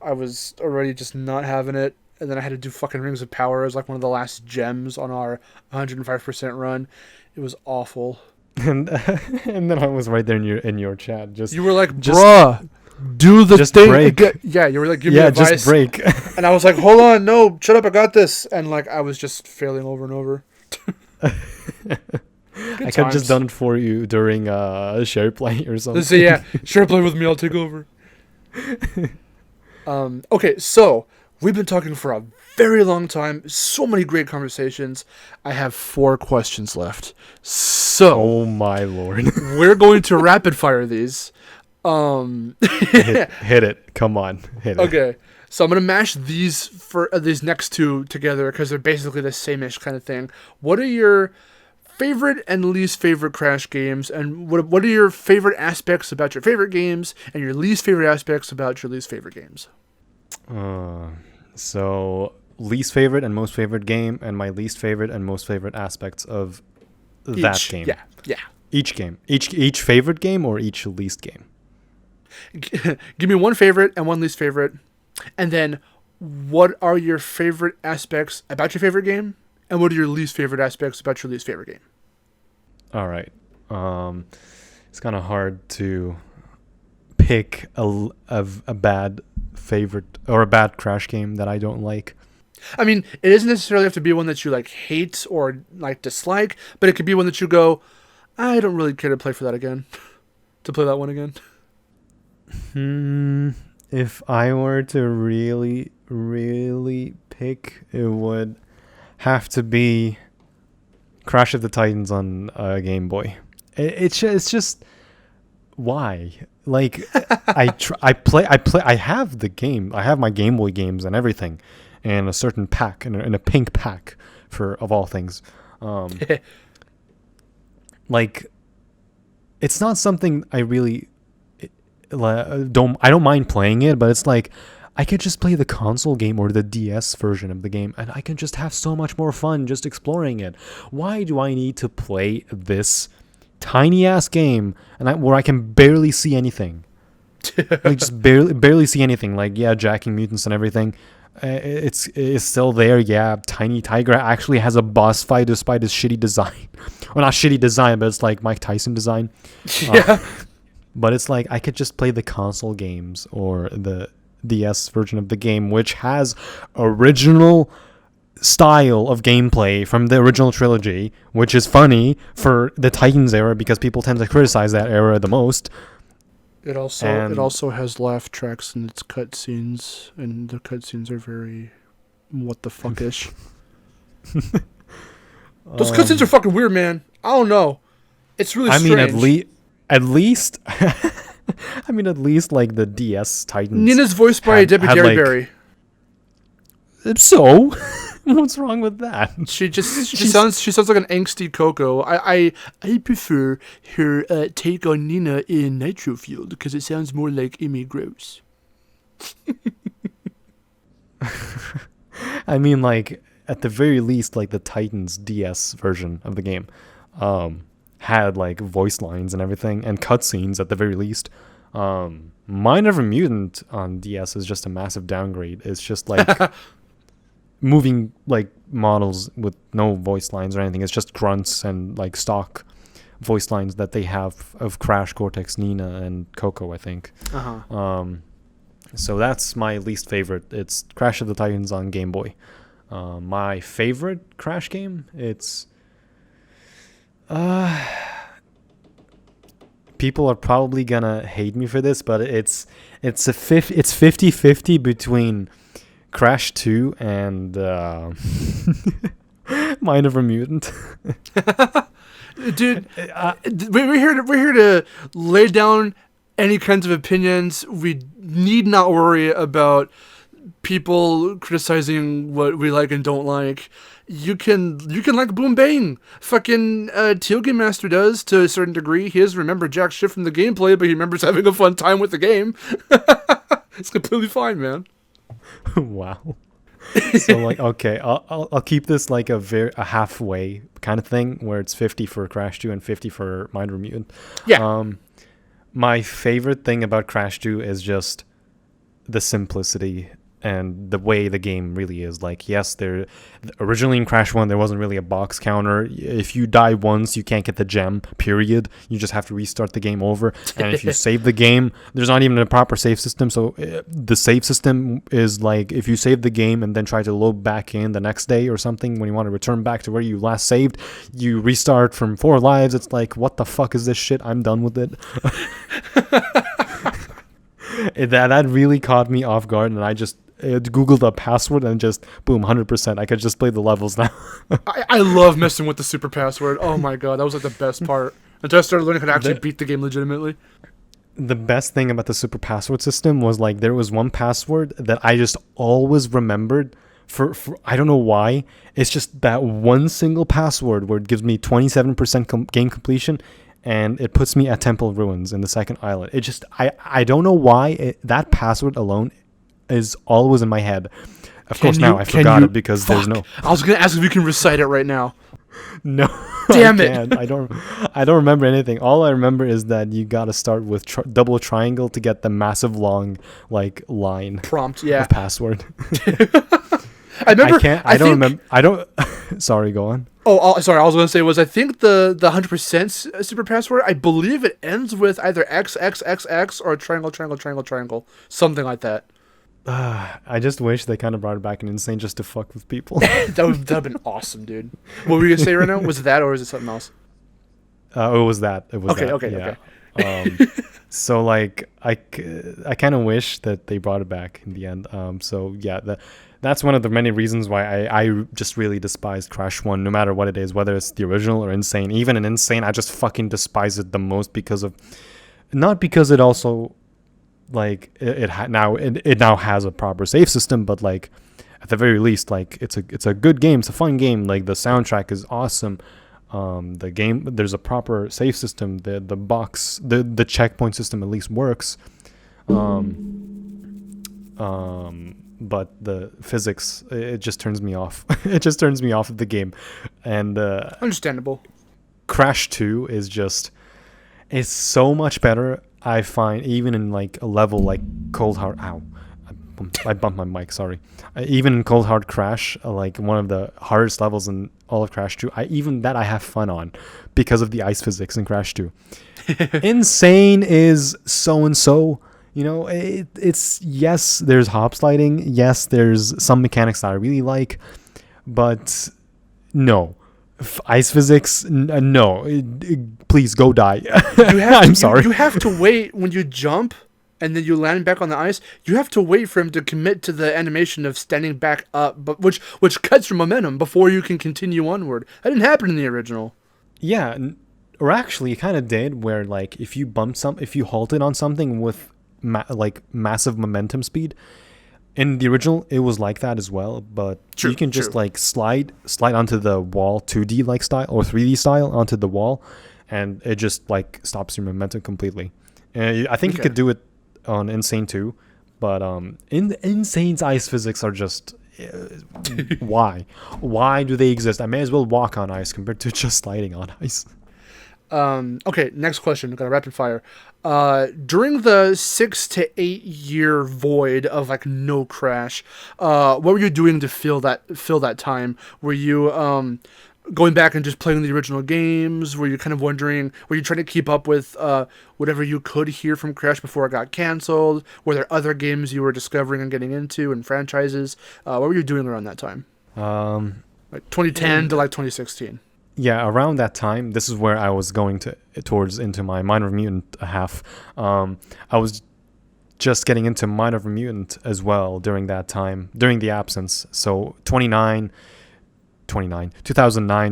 I was already just not having it. And then I had to do fucking Rings of Power. It was like one of the last gems on our 105% run. It was awful. And then I was right there in your chat. You were like, bruh, do the just thing. Break. Yeah, you were like, give me advice. Just break. And I was like, hold on, no, shut up, I got this. And like, I was just failing over and over. I could have just done it for you during share play or something. So yeah, share play with me, I'll take over. Okay, so we've been talking for a very long time. So many great conversations. I have 4 questions left. So, oh my lord, we're going to rapid fire these. Hit it. Come on, hit it. Okay, so I'm gonna mash these next 2 together because they're basically the same-ish kind of thing. What are your favorite and least favorite Crash games, and what are your favorite aspects about your favorite games, and your least favorite aspects about your least favorite games? So least favorite and most favorite game, and my least favorite and most favorite aspects of that game. Yeah. Each game. Each favorite game or each least game? Give me one favorite and one least favorite, and then what are your favorite aspects about your favorite game, and what are your least favorite aspects about your least favorite game? All right. It's kind of hard to pick a bad favorite or a bad Crash game that I don't like. I mean, it doesn't necessarily have to be one that you like hate or like dislike, but it could be one that you go, I don't really care to play for that again. To play that one again. If I were to really pick, it would have to be Crash of the Titans on Game Boy. It's just why? Like I have the game. I have my Game Boy games and everything in a certain pack, in a pink pack of all things. Like, it's not something I really don't mind playing it, but it's like I could just play the console game or the DS version of the game, and I can just have so much more fun just exploring it. Why do I need to play this tiny ass game where I can barely see anything? Like, just barely see anything. Like, yeah, jacking mutants and everything. It's still there. Yeah, Tiny Tiger actually has a boss fight despite his shitty design. Well, not shitty design, but it's like Mike Tyson design. Yeah. But it's like I could just play the console games or the DS version of the game, which has original style of gameplay from the original trilogy, which is funny for the Titans era because people tend to criticize that era the most. It also has laugh tracks in its cutscenes, and the cutscenes are very what the fuck-ish. Those cutscenes are fucking weird, man. I don't know. It's really strange. At least like the DS Titans. Nina's voiced by Debbie Derryberry. So, what's wrong with that? She sounds like an angsty Coco. I prefer her take on Nina in Nitro-Fueled because it sounds more like Amy Gross. I mean, like, at the very least, like the Titans DS version of the game had like voice lines and everything and cutscenes at the very least. Mind of a Mutant on DS is just a massive downgrade. It's just like moving like models with no voice lines or anything. It's just grunts and like stock voice lines that they have of Crash, Cortex, Nina, and Coco, I think. So that's my least favorite. It's Crash of the Titans on Game Boy. My favorite Crash game, it's people are probably gonna hate me for this, but it's 50-50 between Crash 2 and Mind of a Mutant. Dude, we're here to lay down any kinds of opinions. We need not worry about people criticizing what we like and don't like. You can like Boom Bang. Fucking Teal Game Master does to a certain degree. He doesn't remember jack shit from the gameplay, but he remembers having a fun time with the game. It's completely fine, man. Wow. So like, okay, I'll keep this like a halfway kind of thing where it's 50 for Crash 2 and 50 for Mind of a Mutant. Yeah. My favorite thing about Crash 2 is just the simplicity and the way the game really is. Like, yes, originally in Crash 1, there wasn't really a box counter. If you die once, you can't get the gem, period. You just have to restart the game over. And if you save the game, there's not even a proper save system. So the save system is like, if you save the game and then try to load back in the next day or something, when you want to return back to where you last saved, you restart from 4 lives. It's like, what the fuck is this shit? I'm done with it. That really caught me off guard, and I just Googled a password and just boom, 100%. I could just play the levels now. I love messing with the super password. Oh my god, that was like the best part. Until I started learning how to actually beat the game legitimately. The best thing about the super password system was like there was one password that I just always remembered for I don't know why. It's just that one single password where it gives me 27% game completion. And it puts me at Temple Ruins in the second island. It just, I don't know why that password alone is always in my head. Of course, now I forgot it because there's no. I was gonna ask if you can recite it right now. No, damn it! I don't remember anything. All I remember is that you got to start with double triangle to get the massive long like line prompt. Yeah, of password. I remember. I don't remember. I don't. Sorry, go on. Oh, sorry. I was going to say I think the 100% super password. I believe it ends with either XXXX or triangle, something like that. I just wish they kind of brought it back in Insane just to fuck with people. That'd have been awesome, dude. What were you gonna say right now? Was it that or is it something else? It was that. It was okay, that. Okay, yeah. okay. So like I kind of wish that they brought it back in the end. So yeah, that's one of the many reasons why I just really despise Crash 1, no matter what it is, whether it's the original or Insane. Even in Insane, I just fucking despise it the most because of, not because it also like it now has a proper save system, but like at the very least, like it's a good game, it's a fun game. Like the soundtrack is awesome. The game, there's a proper save system. The checkpoint system at least works. But the physics, it just turns me off. It just turns me off of the game. And Understandable. Crash 2 is so much better, I find, even in like a level like Cold Hard. Ow. I bumped my mic, sorry. Even in Cold Hard Crash, like one of the hardest levels in all of Crash 2, I have fun on because of the ice physics in Crash 2. Insane is so-and-so. You know, it's yes, there's hop sliding. Yes, there's some mechanics that I really like. But no. Ice physics, no. Please go die. I'm sorry. You have to wait when you jump and then you land back on the ice. You have to wait for him to commit to the animation of standing back up, but which cuts your momentum before you can continue onward. That didn't happen in the original. Yeah, or actually it kind of did, where like if you halted on something with massive momentum speed, in the original it was like that as well, but you can just like slide onto the wall 2D like style or 3D style onto the wall, and it just like stops your momentum completely. I think you could do it on Insane too, but Insane's ice physics are just why do they exist? I may as well walk on ice compared to just sliding on ice. Okay, next question. Got a rapid fire. During the 6 to 8 year void of like no Crash, what were you doing to fill that time? Were you going back and just playing the original games? Were you kind of wondering? Were you trying to keep up with whatever you could hear from Crash before it got canceled? Were there other games you were discovering and getting into and franchises? What were you doing around that time? Like 2010 to like 2016. Yeah, around that time, this is where I was going into my Mind of a Mutant half. I was just getting into Mind of a Mutant as well during that time, during the absence. So 2009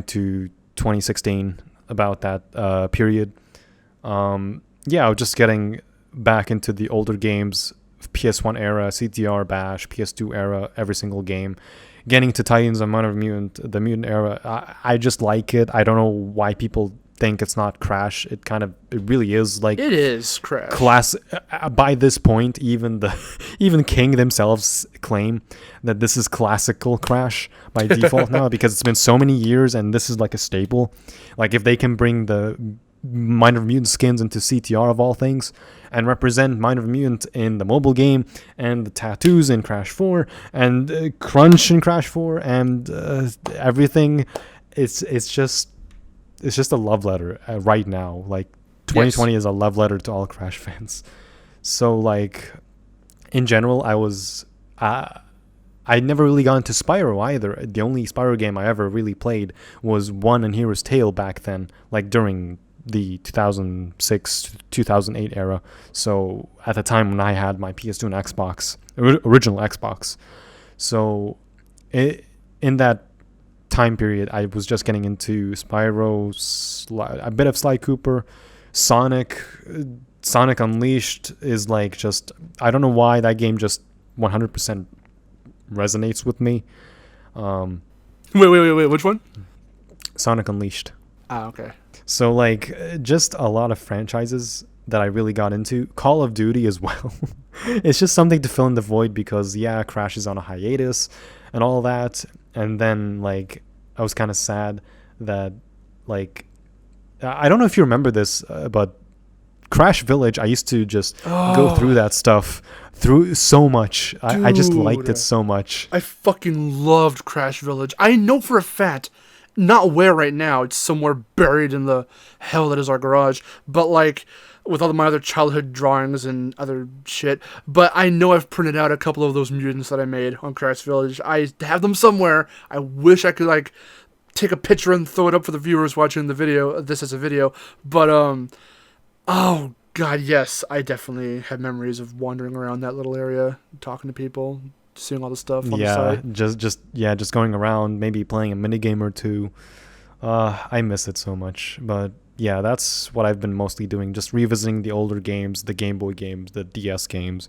to 2016, about that period. Yeah, I was just getting back into the older games, PS1 era, CTR, Bash, PS2 era, every single game. Getting to Titans and Mind of a Mutant, the Mutant era, I just like it. I don't know why people think it's not Crash. It really is. Like, it is Crash. By this point, even King themselves claim that this is classical Crash by default now, because it's been so many years and this is like a staple. Like, if they can bring the Mind of a Mutant skins into CTR of all things and represent Mind of a Mutant in the mobile game, and the tattoos in Crash 4 and Crunch in Crash 4 and everything, it's just a love letter right now. Like 2020 is a love letter to all Crash fans. So like in general, I never really got into Spyro either. The only Spyro game I ever really played was One and Hero's Tale back then, like during the 2006 2008 era. So at the time when I had my PS2 and Xbox, original Xbox. So in that time period, I was just getting into Spyro, a bit of Sly Cooper, Sonic Unleashed is like just, I don't know why that game just 100% resonates with me. Wait, which one? Sonic Unleashed. Ah, okay. So like just a lot of franchises that I really got into. Call of Duty as well. It's just something to fill in the void because Crash is on a hiatus and all that. And then like I was kind of sad that like I don't know if you remember this, but Crash Village, I used to just go through that stuff through so much. I just liked it so much. I fucking loved Crash Village. I know for a fact, not where right now, it's somewhere buried in the hell that is our garage, but like with all of my other childhood drawings and other shit. But I know I've printed out a couple of those mutants that I made on Crash Village. I have them somewhere. I wish I could like take a picture and throw it up for the viewers watching the video, this as a video. But Oh God, yes, I definitely have memories of wandering around that little area, talking to people, seeing all the stuff on the Yeah, site. just going around, maybe playing a mini game or two. I miss it so much. But yeah, that's what I've been mostly doing, just revisiting the older games, the Game Boy games, the DS games.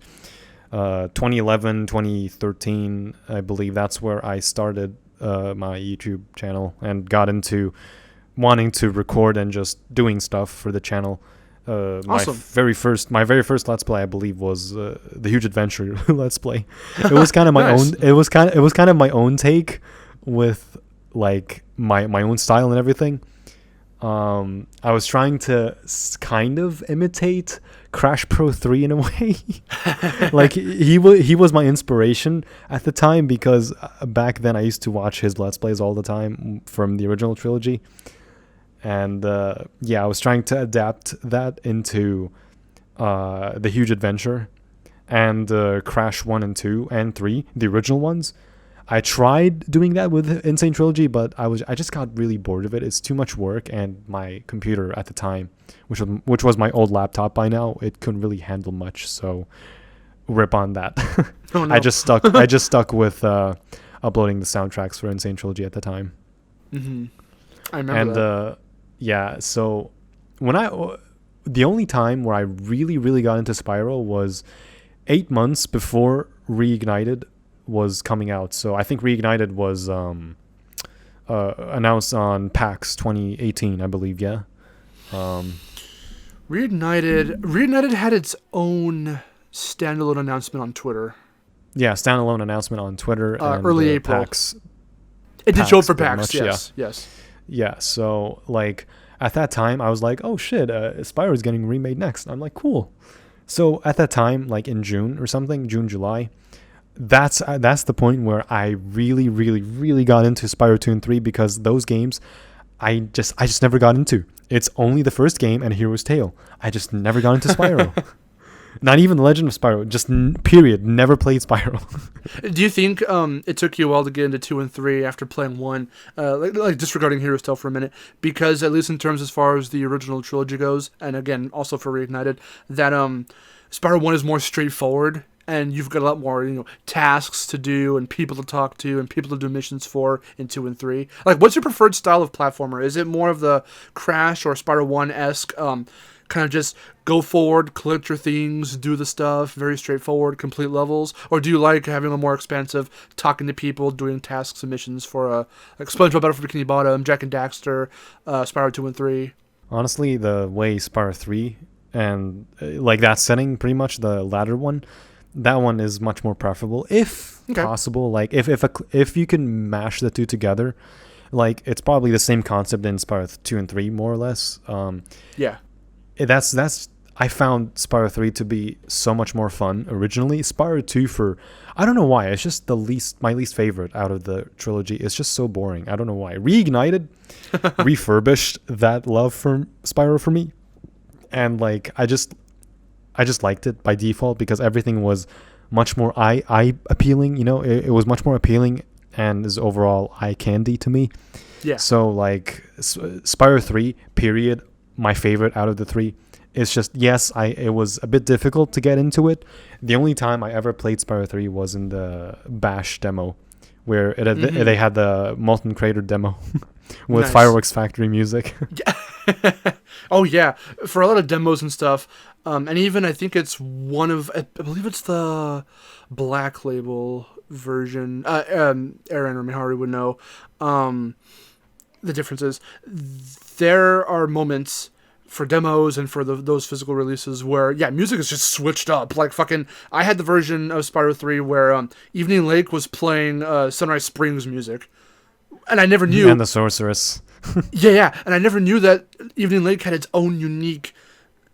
2011, 2013, I believe that's where I started my YouTube channel and got into wanting to record and just doing stuff for the channel. Awesome. My very first Let's Play, I believe, was the Huge Adventure Let's Play. It was kind of my Nice. own. It was kind of my own take with like my own style and everything. I was trying to kind of imitate Crash Pro 3 in a way. Like he was my inspiration at the time because back then I used to watch his Let's Plays all the time from the original trilogy. And yeah, I was trying to adapt that into the Huge Adventure and Crash 1 and 2 and 3, the original ones. I tried doing that with Insane Trilogy, but I just got really bored of it. It's too much work, and my computer at the time, which was my old laptop by now, it couldn't really handle much. So rip on that. Oh no. I just stuck with uploading the soundtracks for Insane Trilogy at the time. Hmm. I remember that. Yeah, so the only time where I really got into Spiral was 8 months before Reignited was coming out. So I think Reignited was announced on PAX 2018, I believe. Yeah. Reignited had its own standalone announcement on Twitter. Yeah, standalone announcement on Twitter and early April. PAX. It did show up for pretty PAX. much, Yes. Yes. Yeah, so like at that time I was like, oh shit, Spyro is getting remade next. I'm like, cool. So at that time, like in June or something, June, July, that's the point where I really got into Spyro 2 and 3 because those games I just never got into. It's only the first game and Hero's Tale. I just never got into Spyro. Not even The Legend of Spyro. Just period. Never played Spyro. Do you think it took you a while to get into 2 and 3 after playing 1? Like disregarding Hero's Tale for a minute, because at least in terms as far as the original trilogy goes, and again also for Reignited, that Spyro 1 is more straightforward. And you've got a lot more, tasks to do and people to talk to and people to do missions for in 2 and 3. Like, what's your preferred style of platformer? Is it more of the Crash or Spyro 1-esque, kind of just go forward, collect your things, do the stuff, very straightforward, complete levels? Or do you like having a more expansive, talking to people, doing tasks and missions for like SpongeBob Battle for Bikini Bottom, Jack and Daxter, Spyro 2 and 3? Honestly, the way Spyro 3 and like that setting, pretty much the latter one, that one is much more preferable if possible. Like if you can mash the two together, like it's probably the same concept in Spyro 2 and 3 more or less. Yeah. That's I found Spyro 3 to be so much more fun originally. Spyro 2 I don't know why, it's just my least favorite out of the trilogy. It's just so boring. I don't know why. Reignited refurbished that love for Spyro for me. And like I just liked it by default because everything was much more eye appealing. It was much more appealing and is overall eye candy to me. Yeah. So like Spyro 3 period, my favorite out of the three. It's just, yes, it was a bit difficult to get into it. The only time I ever played Spyro 3 was in the Bash demo, where they had the Molten Crater demo with Fireworks Factory music. Yeah. Oh yeah, for a lot of demos and stuff, and even I think it's I believe it's the Black Label version. Aaron or Mihari would know the differences. There are moments for demos and for those physical releases where music is just switched up. Like fucking, I had the version of Spyro 3 where Evening Lake was playing Sunrise Springs music, and I never knew. And the Sorceress. Yeah, and I never knew that Evening Lake had its own unique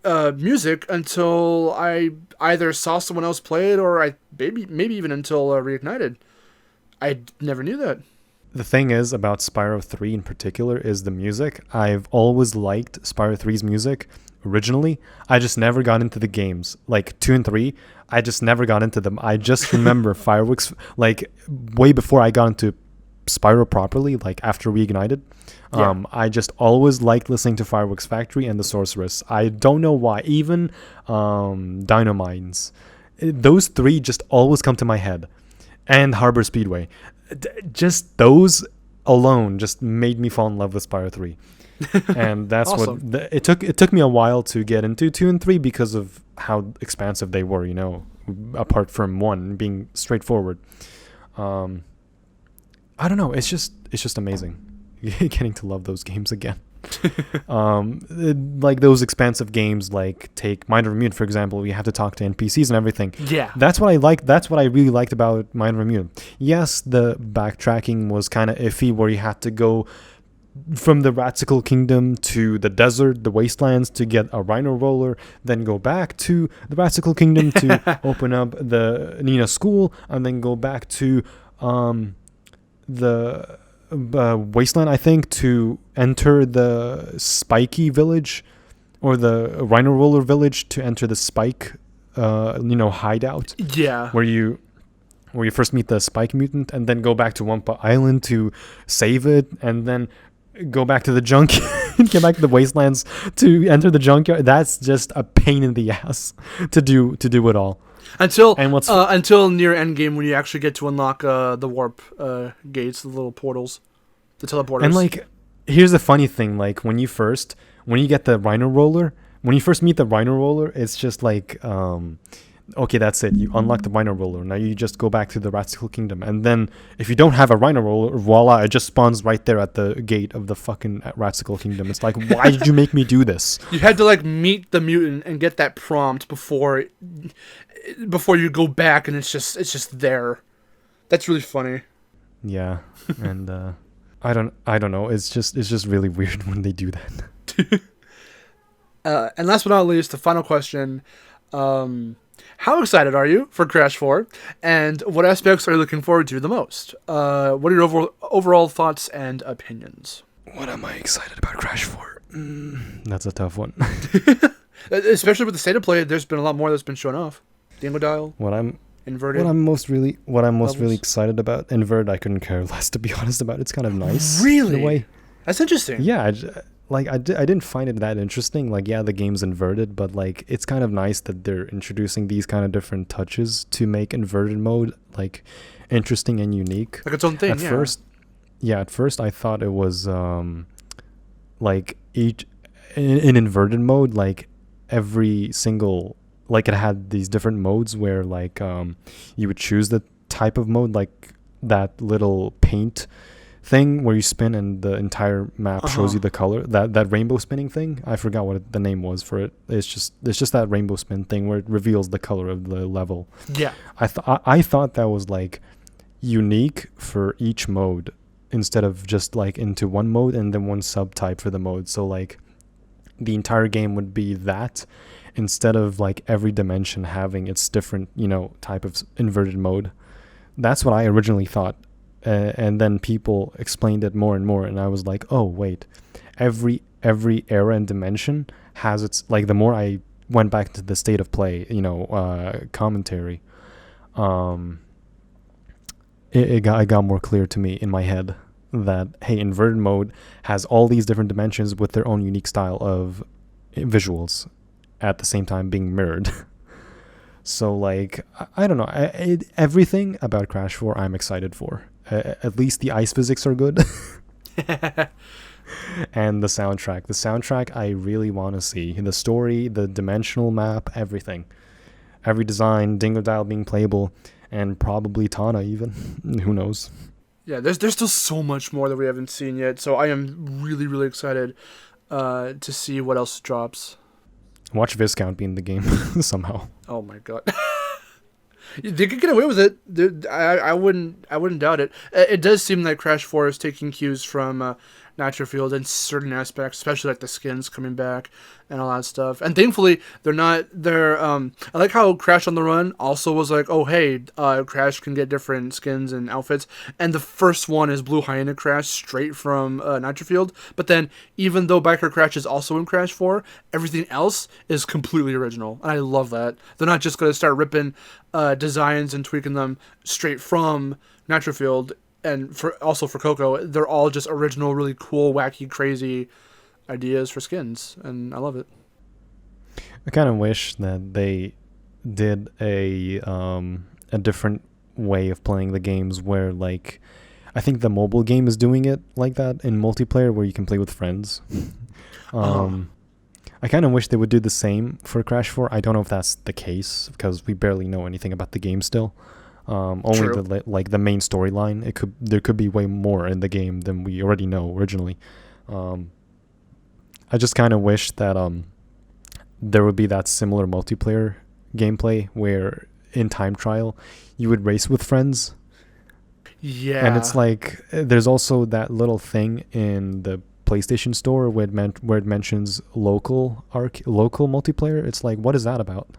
music until I either saw someone else play it or maybe even until Reignited. I never knew that. The thing is about Spyro 3 in particular is the music. I've always liked Spyro 3's music originally. I just never got into the games. Like 2 and 3, I just never got into them. I just remember Fireworks, like way before I got into Spyro properly, like after Reignited. I just always liked listening to Fireworks Factory and The Sorceress. I don't know why. Even Dynamines. Those three just always come to my head. And Harbor Speedway. Just those alone just made me fall in love with Spyro 3. And that's awesome. It took me a while to get into 2 and 3 because of how expansive they were, apart from 1 being straightforward. I don't know, it's just amazing getting to love those games again. Like those expansive games, like take Mind of Immune, for example. You have to talk to NPCs and everything. Yeah, that's what I like. That's what I really liked about Mind of Immune. Yes, the backtracking was kind of iffy, where you had to go from the Ratsicle Kingdom to the desert, the wastelands, to get a Rhino Roller, then go back to the Ratsicle Kingdom to open up the Nina School, and then go back to the wasteland, I think, to enter the Spiky Village, or the Rhino Roller Village to enter the Spike, hideout. Yeah. Where you first meet the Spike mutant, and then go back to Wumpa Island to save it, and then go back to the junkyard, get back to the wastelands to enter the junkyard. That's just a pain in the ass to do it all. Until near endgame, when you actually get to unlock the warp gates, the little portals, the teleporters. And like, here's the funny thing: like when you get the Rhino Roller, when you first meet the Rhino Roller, it's just like, okay, that's it. You unlock the Rhino Roller. Now you just go back to the Ratsicle Kingdom, and then if you don't have a Rhino Roller, voila, it just spawns right there at the gate of the fucking Ratsicle Kingdom. It's like, why did you make me do this? You had to like meet the mutant and get that prompt before you go back, and it's just there. That's really funny. Yeah, and I don't know. It's just really weird when they do that. And last but not least, the final question. How excited are you for Crash 4? And what aspects are you looking forward to the most? What are your overall thoughts and opinions? What am I excited about Crash 4? That's a tough one. Especially with the state of play, there's been a lot more that's been shown off. Dingodile. Inverted. What I'm most really excited about. Inverted, I couldn't care less, to be honest about. It's kind of nice. Really? In a way. That's interesting. Yeah, I didn't find it that interesting. Like, yeah, the game's inverted, but like it's kind of nice that they're introducing these kind of different touches to make inverted mode like interesting and unique. Like its own thing. At first I thought it was like each in inverted mode, like every single, like it had these different modes where like you would choose the type of mode, like that little paint thing where you spin and the entire map shows you the color, that rainbow spinning thing. I forgot what the name was for it. It's just that rainbow spin thing where it reveals the color of the level. Yeah, I thought that was like unique for each mode, instead of just like into one mode and then one subtype for the mode. So like the entire game would be that, instead of like every dimension having its different type of inverted mode. That's what I originally thought. And then people explained it more and more, and I was like, oh wait, every era and dimension has its, like, the more I went back to the state of play commentary, it got more clear to me in my head that, hey, inverted mode has all these different dimensions with their own unique style of visuals, at the same time being mirrored. So like, I don't know, everything about Crash 4 I'm excited for. At least the ice physics are good. And the soundtrack I really want to see. The story, the dimensional map, everything. Every design, Dingodile being playable, and probably Tana even. Who knows? Yeah, there's still so much more that we haven't seen yet, so I am really, really excited to see what else drops. Watch Viscount be in the game somehow. Oh my god. They could get away with it. I wouldn't doubt it. It does seem like Crash 4 is taking cues from Nitro-Fueled in certain aspects, especially like the skins coming back and all that stuff. And thankfully, I like how Crash on the Run also was like, oh hey, Crash can get different skins and outfits. And the first one is Blue Hyena Crash straight from Nitro-Fueled. But then, even though Biker Crash is also in Crash 4, everything else is completely original. And I love that. They're not just going to start ripping designs and tweaking them straight from Nitro-Fueled. and for Coco, they're all just original, really cool, wacky, crazy ideas for skins, and I love it. I kind of wish that they did a different way of playing the games where like I think the mobile game is doing it like that in multiplayer where you can play with friends. I kind of wish they would do the same for Crash 4. I don't know if that's the case because we barely know anything about the game still. Only True. the main storyline. There could be way more in the game than we already know originally. I just kind of wish that there would be that similar multiplayer gameplay where in Time Trial you would race with friends. Yeah. And it's like there's also that little thing in the PlayStation Store where it mentions local multiplayer. It's like, what is that about?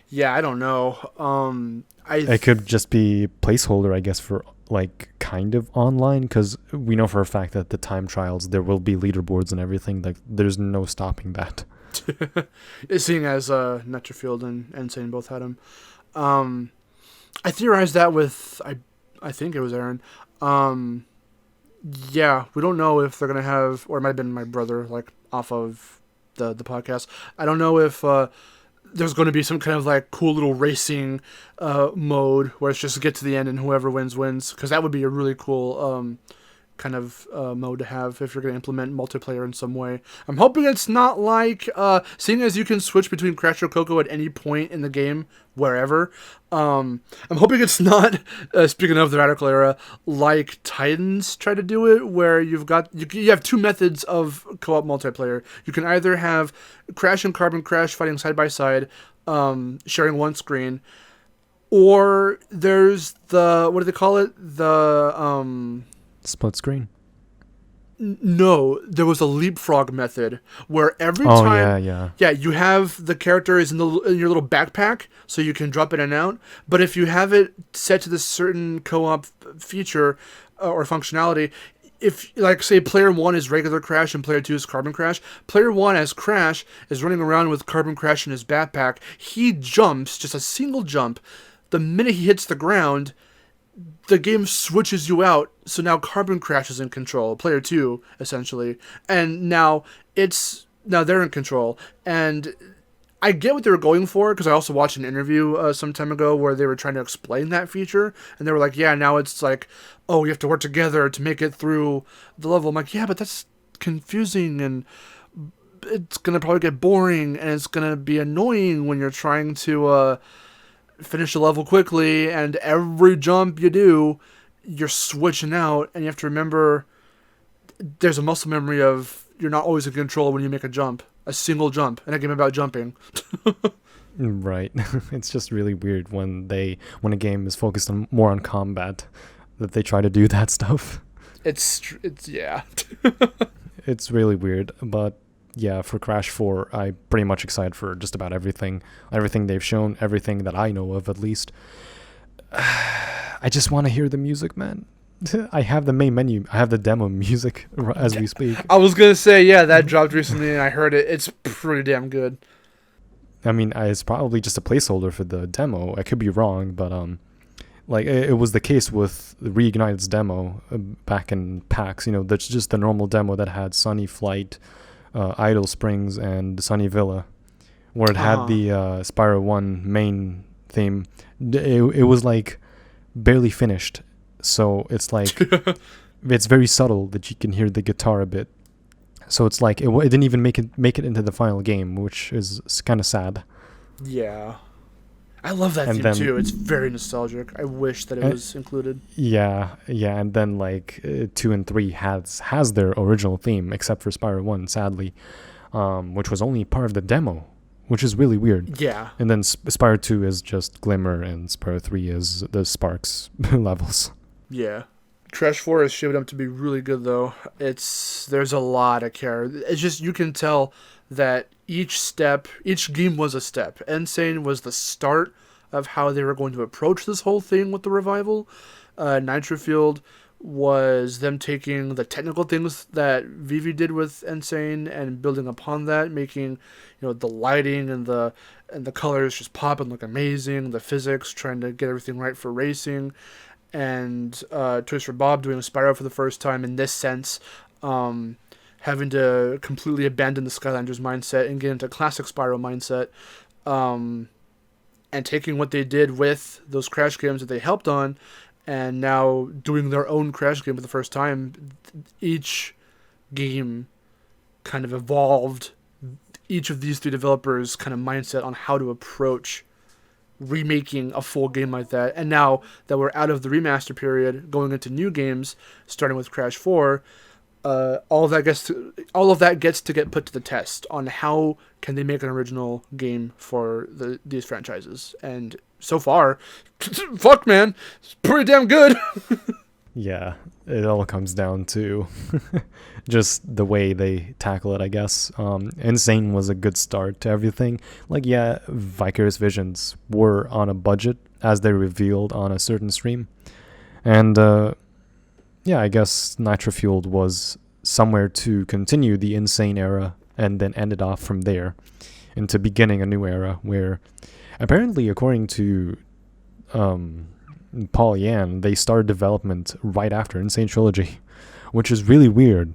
Yeah, I don't know. It could just be placeholder, I guess, for like kind of online, because we know for a fact that the time trials there will be leaderboards and everything. Like, there's no stopping that. Seeing as Nitro-Fueled and Sane both had him. I theorized that with I think it was Aaron. Yeah, we don't know if they're gonna have, or it might have been my brother, like off of the podcast. I don't know if there's going to be some kind of like cool little racing mode where it's just get to the end and whoever wins wins, because that would be a really cool kind of mode to have if you're going to implement multiplayer in some way. I'm hoping it's not like seeing as you can switch between Crash or Coco at any point in the game wherever. I'm hoping it's not speaking of the Radical Era, like Titans try to do it, where you have two methods of co-op multiplayer. You can either have Crash and Carbon Crash fighting side by side, sharing one screen, or there's the, what do they call it, the split screen. No, there was a leapfrog method where every time, you have the characters in your little backpack, so you can drop in and out. But if you have it set to this certain co-op feature or functionality, if, like, say player 1 is regular Crash and player 2 is Carbon Crash, player 1 as Crash is running around with Carbon Crash in his backpack. He jumps, just a single jump. The minute he hits the ground, the game switches you out, so now Carbon Crash is in control, player 2 essentially, and now they're in control. And I get what they were going for, because I also watched an interview some time ago where they were trying to explain that feature, and they were like, yeah, now it's like, oh, you have to work together to make it through the level. I'm like, yeah, but that's confusing, and it's gonna probably get boring, and it's gonna be annoying when you're trying to finish a level quickly, and every jump you do, you're switching out, and you have to remember there's a muscle memory of you're not always in control when you make a single jump, in a game about jumping. Right. It's just really weird when a game is focused more on combat, that they try to do that stuff. It's yeah. It's really weird, but yeah, for Crash 4, I'm pretty much excited for just about everything they've shown, everything that I know of at least. I just want to hear the music, man. I have the main menu. I have the demo music as we speak. I was going to say, yeah, that dropped recently and I heard it. It's pretty damn good. I mean, it's probably just a placeholder for the demo. I could be wrong, but like it was the case with Reignited's demo back in PAX. You know, that's just the normal demo that had Sunny Flight, Idle Springs, and Sunny Villa, where it had the Spyro 1 main theme. It was like barely finished, so it's like it's very subtle that you can hear the guitar a bit. So it's like it didn't even make it into the final game, which is kind of sad. Yeah, I love that theme too. It's very nostalgic. I wish that it was included. Yeah, and then like 2 and 3 has their original theme, except for Spyro 1, sadly, which was only part of the demo, which is really weird. Yeah. And then Spyro 2 is just Glimmer, and Spyro 3 is the Sparks levels. Yeah. Crash 4 is shaping up to be really good, though. There's a lot of care. It's just, you can tell that each game was a step. Insane was the start of how they were going to approach this whole thing with the revival. Nitro-Fueled was them taking the technical things that Vivi did with Insane and building upon that, making, the lighting and the colors just pop and look amazing, the physics, trying to get everything right for racing. and Toys for Bob doing Spyro for the first time in this sense, having to completely abandon the Skylanders mindset and get into classic Spyro mindset, and taking what they did with those Crash games that they helped on, and now doing their own Crash game for the first time. Each game kind of evolved each of these three developers' kind of mindset on how to approach remaking a full game like that. And now that we're out of the remaster period, going into new games, starting with Crash 4, all of that gets to get put to the test on how can they make an original game for these franchises. And so far, fuck man, it's pretty damn good. Yeah, it all comes down to just the way they tackle it, I guess. Insane was a good start to everything. Like, yeah, Vicarious Visions were on a budget, as they revealed on a certain stream. And, yeah, I guess Nitro-Fueled was somewhere to continue the Insane era and then end it off from there into beginning a new era where apparently, according to Paul Yan, they started development right after Sane Trilogy, which is really weird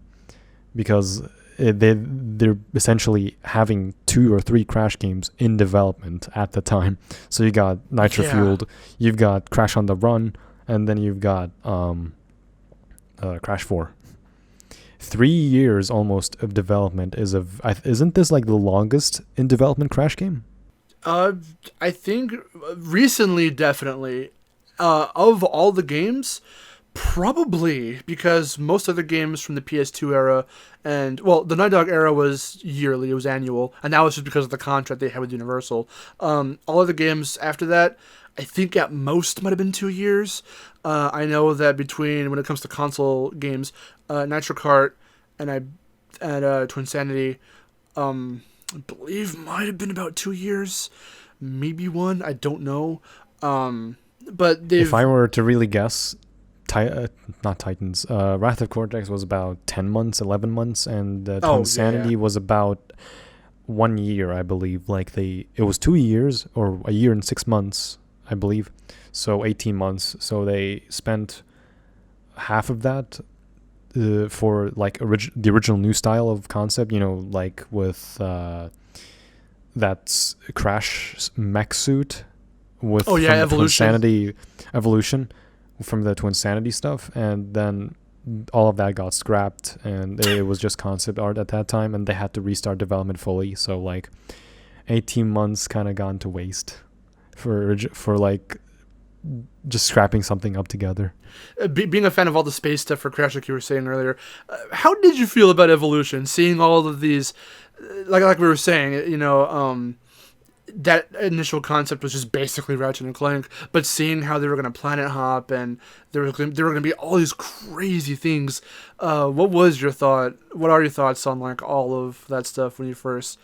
because they're essentially having 2 or 3 Crash games in development at the time. So you got Nitro-Fueled, you've got Crash on the Run, and then you've got Crash 4. 3 years almost of development isn't this like the longest in development Crash game? I think recently, definitely. Of all the games, probably, because most of the games from the PS2 era and, well, the Night Dog era was yearly, it was annual, and that was just because of the contract they had with Universal. All of the games after that, I think at most might have been 2 years. I know that when it comes to console games, Nitro Kart and Twinsanity, I believe might have been about 2 years, maybe 1, I don't know. But if I were to really guess, not Titans, Wrath of Cortex was about 10 months, 11 months, and Twinsanity was about 1 year, I believe. Like it was 2 years or a year and 6 months, I believe. So 18 months. So they spent half of that for like the original new style of concept, like with that Crash mech suit. With Evolution. Evolution from the Twinsanity stuff, and then all of that got scrapped, and it was just concept art at that time, and they had to restart development fully. So like 18 months kind of gone to waste for like just scrapping something up together. Being a fan of all the space stuff for Crash, like you were saying earlier, how did you feel about Evolution? Seeing all of these, like we were saying, that initial concept was just basically Ratchet and Clank, but seeing how they were going to planet hop and there were going to be all these crazy things, what was your thought? What are your thoughts on like all of that stuff when you first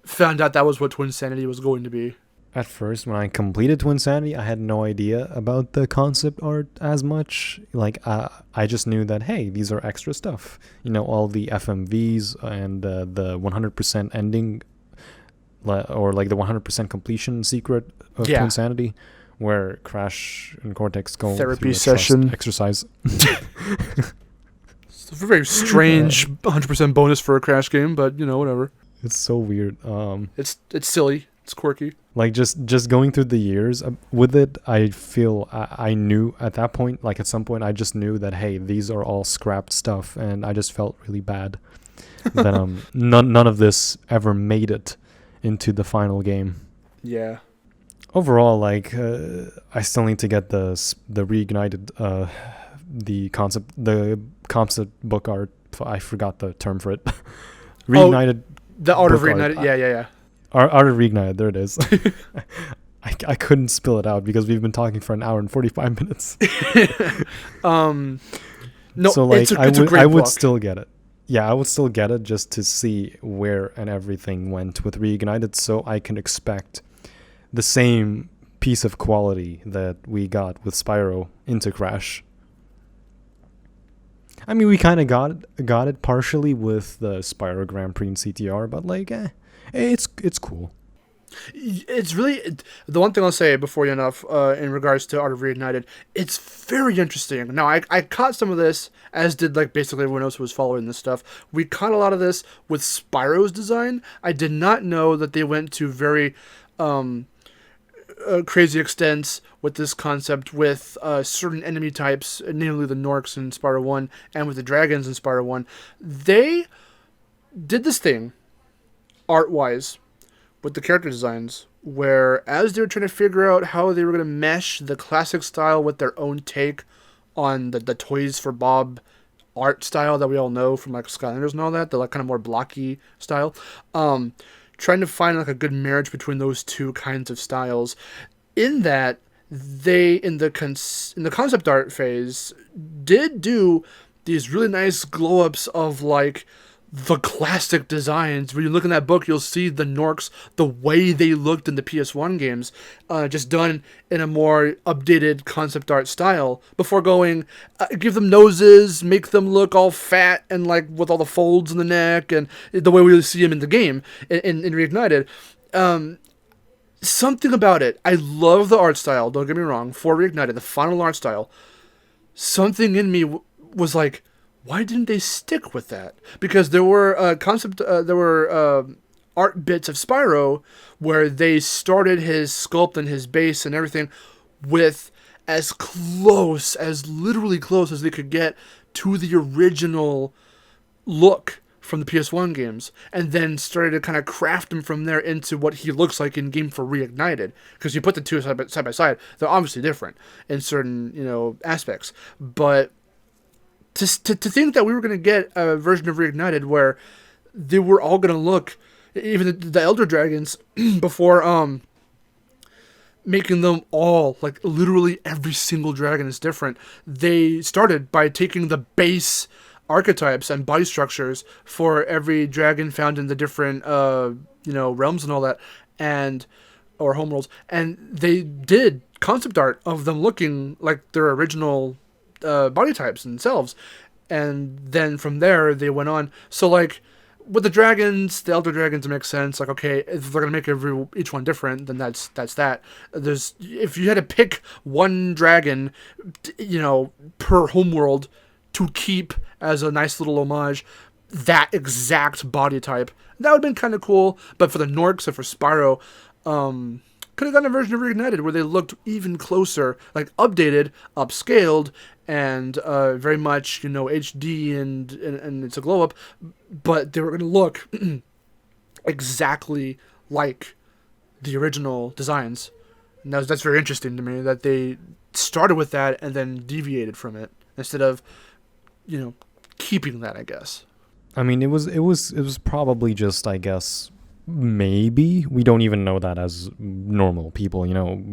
found out that was what Twinsanity was going to be? At first, when I completed Twinsanity, I had no idea about the concept art as much. Like, I just knew that, hey, these are extra stuff. All the FMVs and the 100% ending, or like the 100% completion secret of Twinsanity, where Crash and Cortex go therapy session exercise. It's a very strange 100% bonus for a Crash game, but whatever. It's so weird. It's silly. It's quirky. Like just going through the years with it, I feel I knew at that point, like at some point, I just knew that, hey, these are all scrapped stuff, and I just felt really bad that none of this ever made it into the final game. Yeah. Overall, like I still need to get the reignited the concept book art. I forgot the term for it. Reignited. The art of Reignited. Yeah. Art of Reignited. There it is. I couldn't spill it out because we've been talking for an hour and 45 minutes. No, so like I would still get it. Yeah, I would still get it just to see where and everything went with Reignited, so I can expect the same piece of quality that we got with Spyro into Crash. I mean, we kind of got it partially with the Spyro Grand Prix and CTR, but like, it's cool. It's really the one thing I'll say before you enough in regards to Art of Reignited. It's very interesting. Now I caught some of this, as did like basically everyone else who was following this stuff. We caught a lot of this with Spyro's design. I did not know that they went to very crazy extents with this concept with certain enemy types, namely the Norks in Spyro 1 and with the dragons in Spyro 1. They did this thing art wise with the character designs, where as they were trying to figure out how they were going to mesh the classic style with their own take on the Toys for Bob art style that we all know from like Skylanders and all that, the like kind of more blocky style, trying to find like a good marriage between those two kinds of styles. In that, they in the concept art phase did do these really nice glow ups of like the classic designs. When you look in that book, you'll see the Norks the way they looked in the PS1 games, just done in a more updated concept art style. Before going, give them noses, make them look all fat and like with all the folds in the neck, and the way we see them in the game in Reignited. Something about it. I love the art style. Don't get me wrong. For Reignited, the final art style, something in me was like, why didn't they stick with that? Because there were art bits of Spyro where they started his sculpt and his base and everything with as close, as literally close as they could get to the original look from the PS1 games, and then started to kind of craft him from there into what he looks like in game for Reignited. Because you put the two side by side, they're obviously different in certain aspects, but to think that we were going to get a version of Reignited where they were all going to look, even the Elder Dragons, before making them all, like literally every single dragon is different. They started by taking the base archetypes and body structures for every dragon found in the different realms and all that, or homeworlds, and they did concept art of them looking like their original body types themselves, and then from there they went on. So like with the dragons, the Elder Dragons, it makes sense. Like, okay, if they're gonna make each one different, then that's that. There's, if you had to pick one dragon, per homeworld to keep as a nice little homage, that exact body type, that would have been kind of cool. But for the Norks and for Spyro, could have done a version of Reignited where they looked even closer, like updated, upscaled, and very much HD and it's a glow up, but they were going to look exactly like the original designs. And that's very interesting to me that they started with that and then deviated from it instead of keeping that, I guess. I mean, it was probably just, I guess, maybe, we don't even know that as normal people.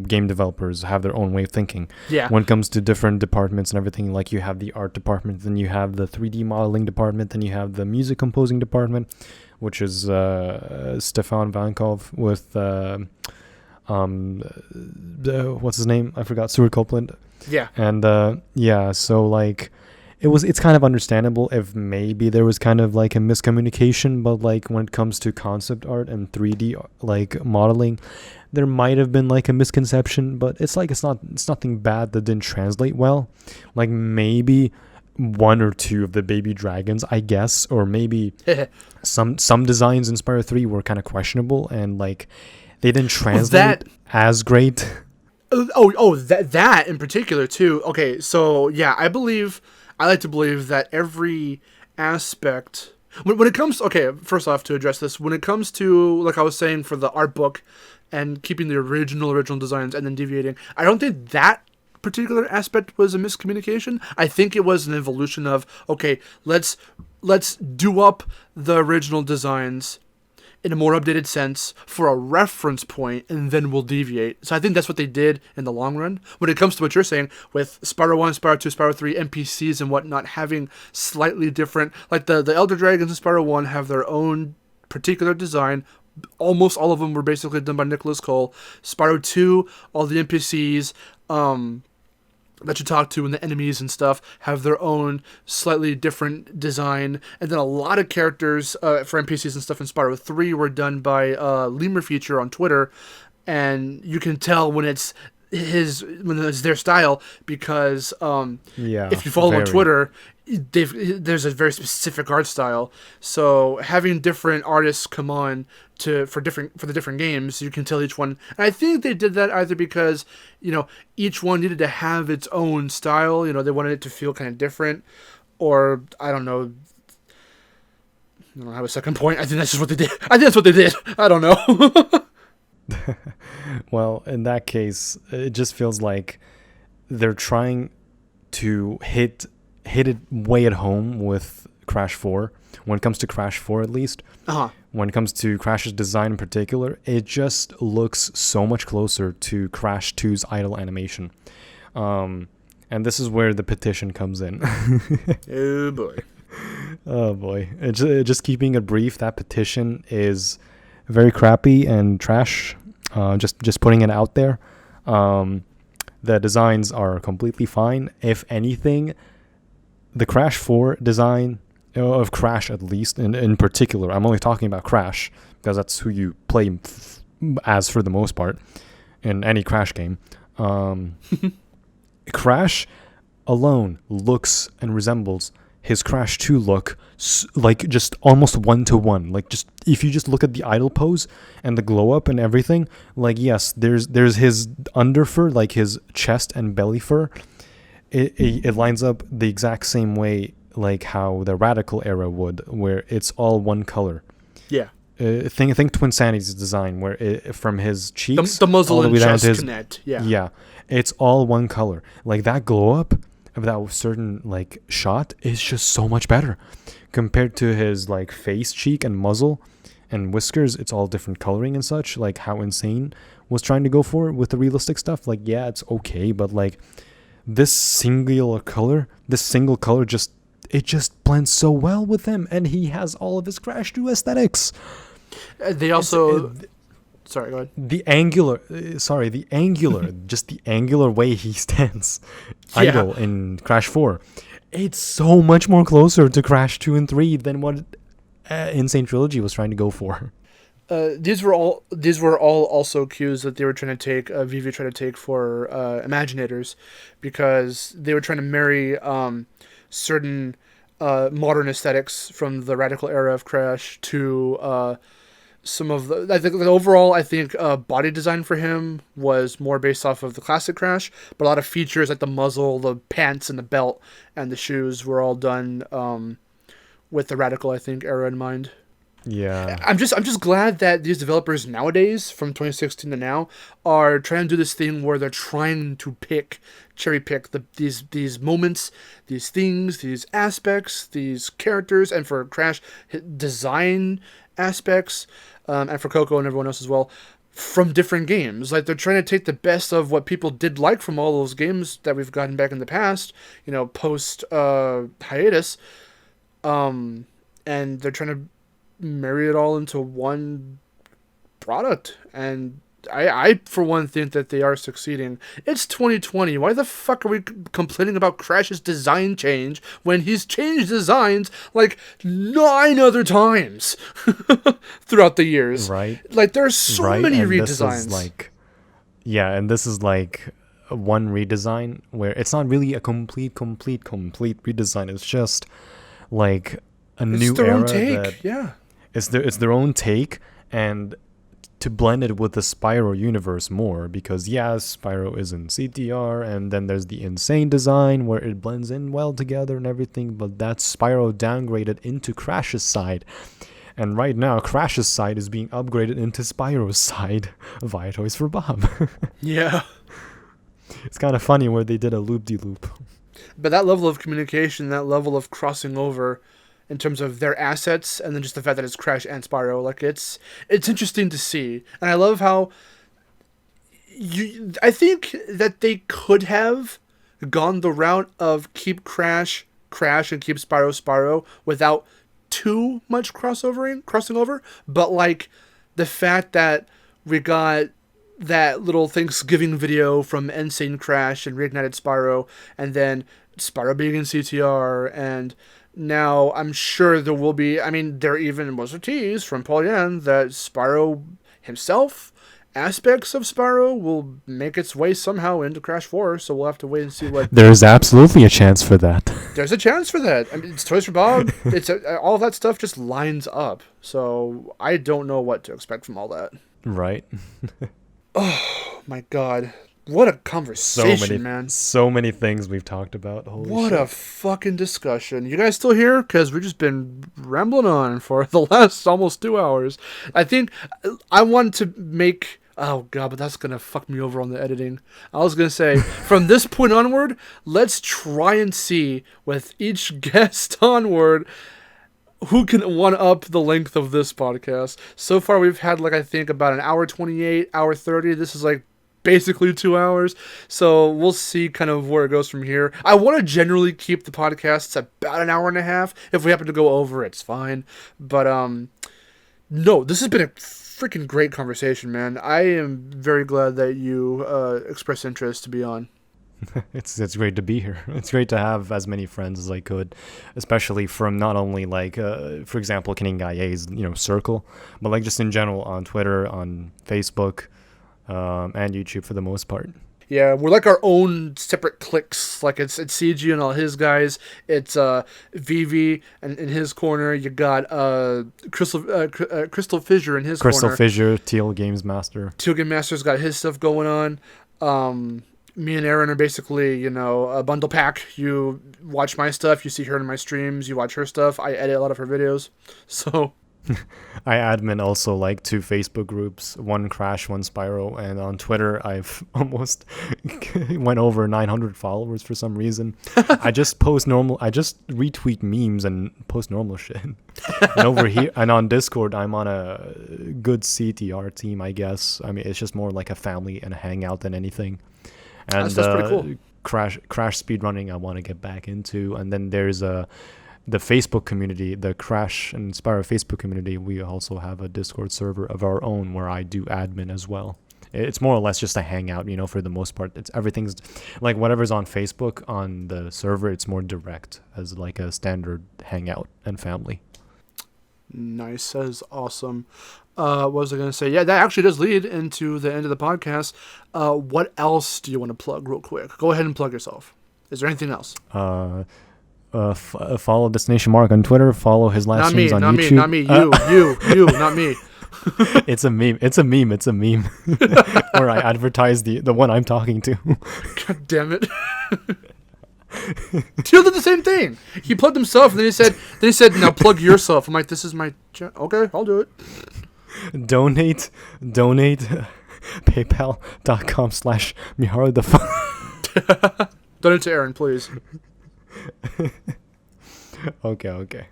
Game developers have their own way of thinking. Yeah. When it comes to different departments and everything, like you have the art department, then you have the 3D modeling department, then you have the music composing department, which is Stefan Vankov with what's his name? I forgot. Stuart Copeland. Yeah. And so like, it's kind of understandable if maybe there was kind of like a miscommunication, but like when it comes to concept art and 3D like modeling, there might have been like a misconception, but it's nothing bad that didn't translate well. Like maybe one or two of the baby dragons, I guess, or maybe some designs in Spyro 3 were kind of questionable and like they didn't translate as great. That in particular too. Okay, so yeah, I like to believe that every aspect, when it comes, okay, first off, to address this, when it comes to, like I was saying, for the art book and keeping the original designs and then deviating, I don't think that particular aspect was a miscommunication. I think it was an evolution of, okay, let's do up the original designs in a more updated sense for a reference point, and then we'll deviate. So I think that's what they did in the long run. When it comes to what you're saying with Spyro 1, Spyro 2, Spyro 3, NPCs and whatnot having slightly different, like the Elder Dragons in Spyro 1 have their own particular design. Almost all of them were basically done by Nicholas Cole. Spyro 2, all the NPCs, that you talk to, and the enemies and stuff have their own slightly different design. And then a lot of characters for NPCs and stuff in Spyro 3 were done by Lemur Feature on Twitter, and you can tell when it's their style, because if you follow on Twitter, there's a very specific art style. So having different artists come on for the different games, you can tell each one. And I think they did that either because each one needed to have its own style. They wanted it to feel kind of different, or I don't know. I don't have a second point. I think that's just what they did. I think that's what they did. I don't know. Well, in that case, it just feels like they're trying to hit it way at home with Crash 4. When it comes to Crash 4, at least. Uh-huh. When it comes to Crash's design in particular, it just looks so much closer to Crash 2's idle animation. And this is where the petition comes in. Oh, boy. Oh, boy. Just keeping it brief, that petition is very crappy and trash. Just putting it out there. The designs are completely fine. If anything, the Crash 4 design, of Crash at least, in particular, I'm only talking about Crash, because that's who you play as for the most part in any Crash game. Crash alone looks and resembles his Crash 2 look, like just almost 1-to-1. Like, just if you just look at the idle pose and the glow up and everything, like, yes, there's his under fur, like his chest and belly fur. It lines up the exact same way, like how the Radical era would, where it's all one color. Yeah. Think Twinsanity's design, where from his cheeks, the muzzle all the and way down chest to his, connect. Yeah. Yeah, it's all one color. Like that glow up of that certain like shot is just so much better compared to his like face, cheek, and muzzle and whiskers. It's all different coloring and such. Like how Insane was trying to go for with the realistic stuff. Like, yeah, it's okay, but like this single color just blends so well with him, and he has all of his Crash 2 aesthetics. They also sorry, go ahead. The angular, just the angular way he stands idle in Crash 4. It's so much more closer to Crash 2 and 3 than what Sane Trilogy was trying to go for. These were all also cues that they were trying to take, Vivi tried to take for Imaginators, because they were trying to marry certain modern aesthetics from the Radical era of Crash to some of the. I think the overall, body design for him was more based off of the classic Crash, but a lot of features like the muzzle, the pants, and the belt, and the shoes were all done with the Radical, era in mind. Yeah, I'm just glad that these developers nowadays, from 2016 to now, are trying to do this thing where they're trying to cherry pick these moments, these things, these aspects, these characters, and for Crash, design aspects, and for Coco and everyone else as well, from different games. Like, they're trying to take the best of what people did like from all those games that we've gotten back in the past, post hiatus, and they're trying to marry it all into one product, and I for one think that they are succeeding. It's 2020. Why the fuck are we complaining about Crash's design change when he's changed designs like 9 other times throughout the years? Right. Like, there's so many redesigns. This is like one redesign where it's not really a complete redesign. It's just like a new their era own take. that Yeah. It's their own take, and to blend it with the Spyro universe more, because Spyro is in CTR, and then there's the Insane design where it blends in well together and everything, but that's Spyro downgraded into Crash's side. And right now, Crash's side is being upgraded into Spyro's side via Toys for Bob. Yeah. It's kind of funny where they did a loop-de-loop. But that level of communication, that level of crossing over in terms of their assets, and then just the fact that it's Crash and Spyro, like, it's interesting to see. And I love how I think that they could have gone the route of keep Crash and keep Spyro without too much crossing over, but like the fact that we got that little Thanksgiving video from Insane Crash and Reignited Spyro, and then Spyro being in CTR, and now I'm sure there will be, I mean, there even was a tease from Paul Yan that Spyro himself, aspects of Spyro, will make its way somehow into Crash 4, so we'll have to wait and see what... There's absolutely a chance for that. There's a chance for that. I mean, it's Toys for Bob. It's all of that stuff just lines up, so I don't know what to expect from all that. Right. Oh, my God. What a conversation, man. So many things we've talked about. Holy what shit. a fucking discussion. You guys still here? Because we've just been rambling on for the last almost 2 hours. I think I want to make... Oh, God, but that's going to fuck me over on the editing. I was going to say, from this point onward, let's try and see, with each guest onward, who can one-up the length of this podcast. So far, we've had, I think about an hour 28, hour 30. This is, basically 2 hours, so we'll see kind of where it goes from here. I want to generally keep the podcasts about an hour and a half. If we happen to go over, it's fine. But no, this has been a freaking great conversation, man. I am very glad that you expressed interest to be on. It's great to be here. It's great to have as many friends as I could, especially from not only for example, Canadian Guy A's circle, but just in general on Twitter, on Facebook. And YouTube for the most part. Yeah, we're our own separate cliques. It's CG and all his guys. It's Vivi and in his corner. You got Crystal Fissure in his corner. Crystal Fissure, Teal Games Master. Teal Game Master's got his stuff going on. Me and Aaron are basically, a bundle pack. You watch my stuff. You see her in my streams. You watch her stuff. I edit a lot of her videos. So... I admin also 2 Facebook groups, one Crash, one Spyro, and on Twitter I've almost went over 900 followers for some reason. I just retweet memes and post normal shit. And over here and on Discord I'm on a good CTR team, I guess. I mean, it's just more like a family and a hangout than anything. And that's pretty cool. Crash speedrunning I want to get back into, and then there's the Facebook community, the Crash and Spyro Facebook community. We also have a Discord server of our own where I do admin as well. It's more or less just a hangout, for the most part. It's everything's whatever's on Facebook on the server, it's more direct as a standard hangout and family. Nice. That is awesome. What was I going to say? Yeah, that actually does lead into the end of the podcast. What else do you want to plug real quick? Go ahead and plug yourself. Is there anything else? Follow Destination Mark on Twitter. Follow his last streams on YouTube. Not me. You, not me. It's a meme. Where I advertise the one I'm talking to. God damn it. Teal did the same thing. He plugged himself, and then he said, now plug yourself. I'm like, this is my okay, I'll do it. Donate. PayPal.com/Miharu. Donate to Aaron, please. Okay.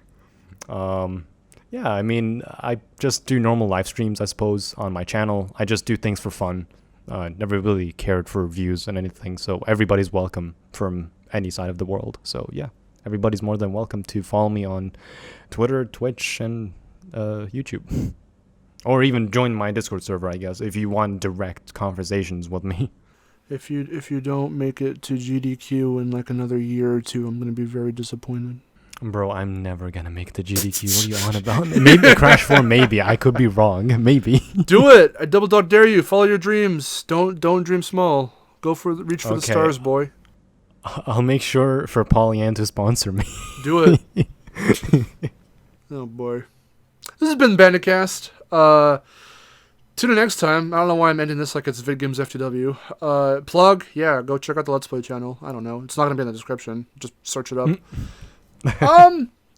Yeah, I mean, I just do normal live streams, I suppose, on my channel. I just do things for fun. Never really cared for views and anything, so everybody's welcome from any side of the world. So yeah, everybody's more than welcome to follow me on Twitter, Twitch, and YouTube. Or even join my Discord server, I guess, if you want direct conversations with me. If you don't make it to GDQ in another year or two, I'm going to be very disappointed. Bro, I'm never going to make the GDQ. What are you on about? Maybe Crash 4, maybe. I could be wrong. Maybe. Do it. I double dog dare you. Follow your dreams. Don't dream small. Reach for the stars, boy. I'll make sure for Pollyann to sponsor me. Do it. Oh, boy. This has been Bandicast. Tune in next time. I don't know why I'm ending this like it's VidGames FTW. Plug, yeah, go check out the Let's Play channel. I don't know. It's not going to be in the description. Just search it up.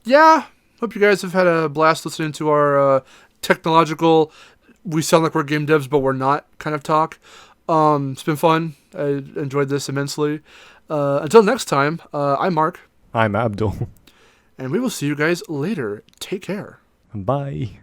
Yeah. Hope you guys have had a blast listening to our technological, we sound like we're game devs, but we're not kind of talk. It's been fun. I enjoyed this immensely. Until next time, I'm Mark. I'm Abdul. And we will see you guys later. Take care. Bye.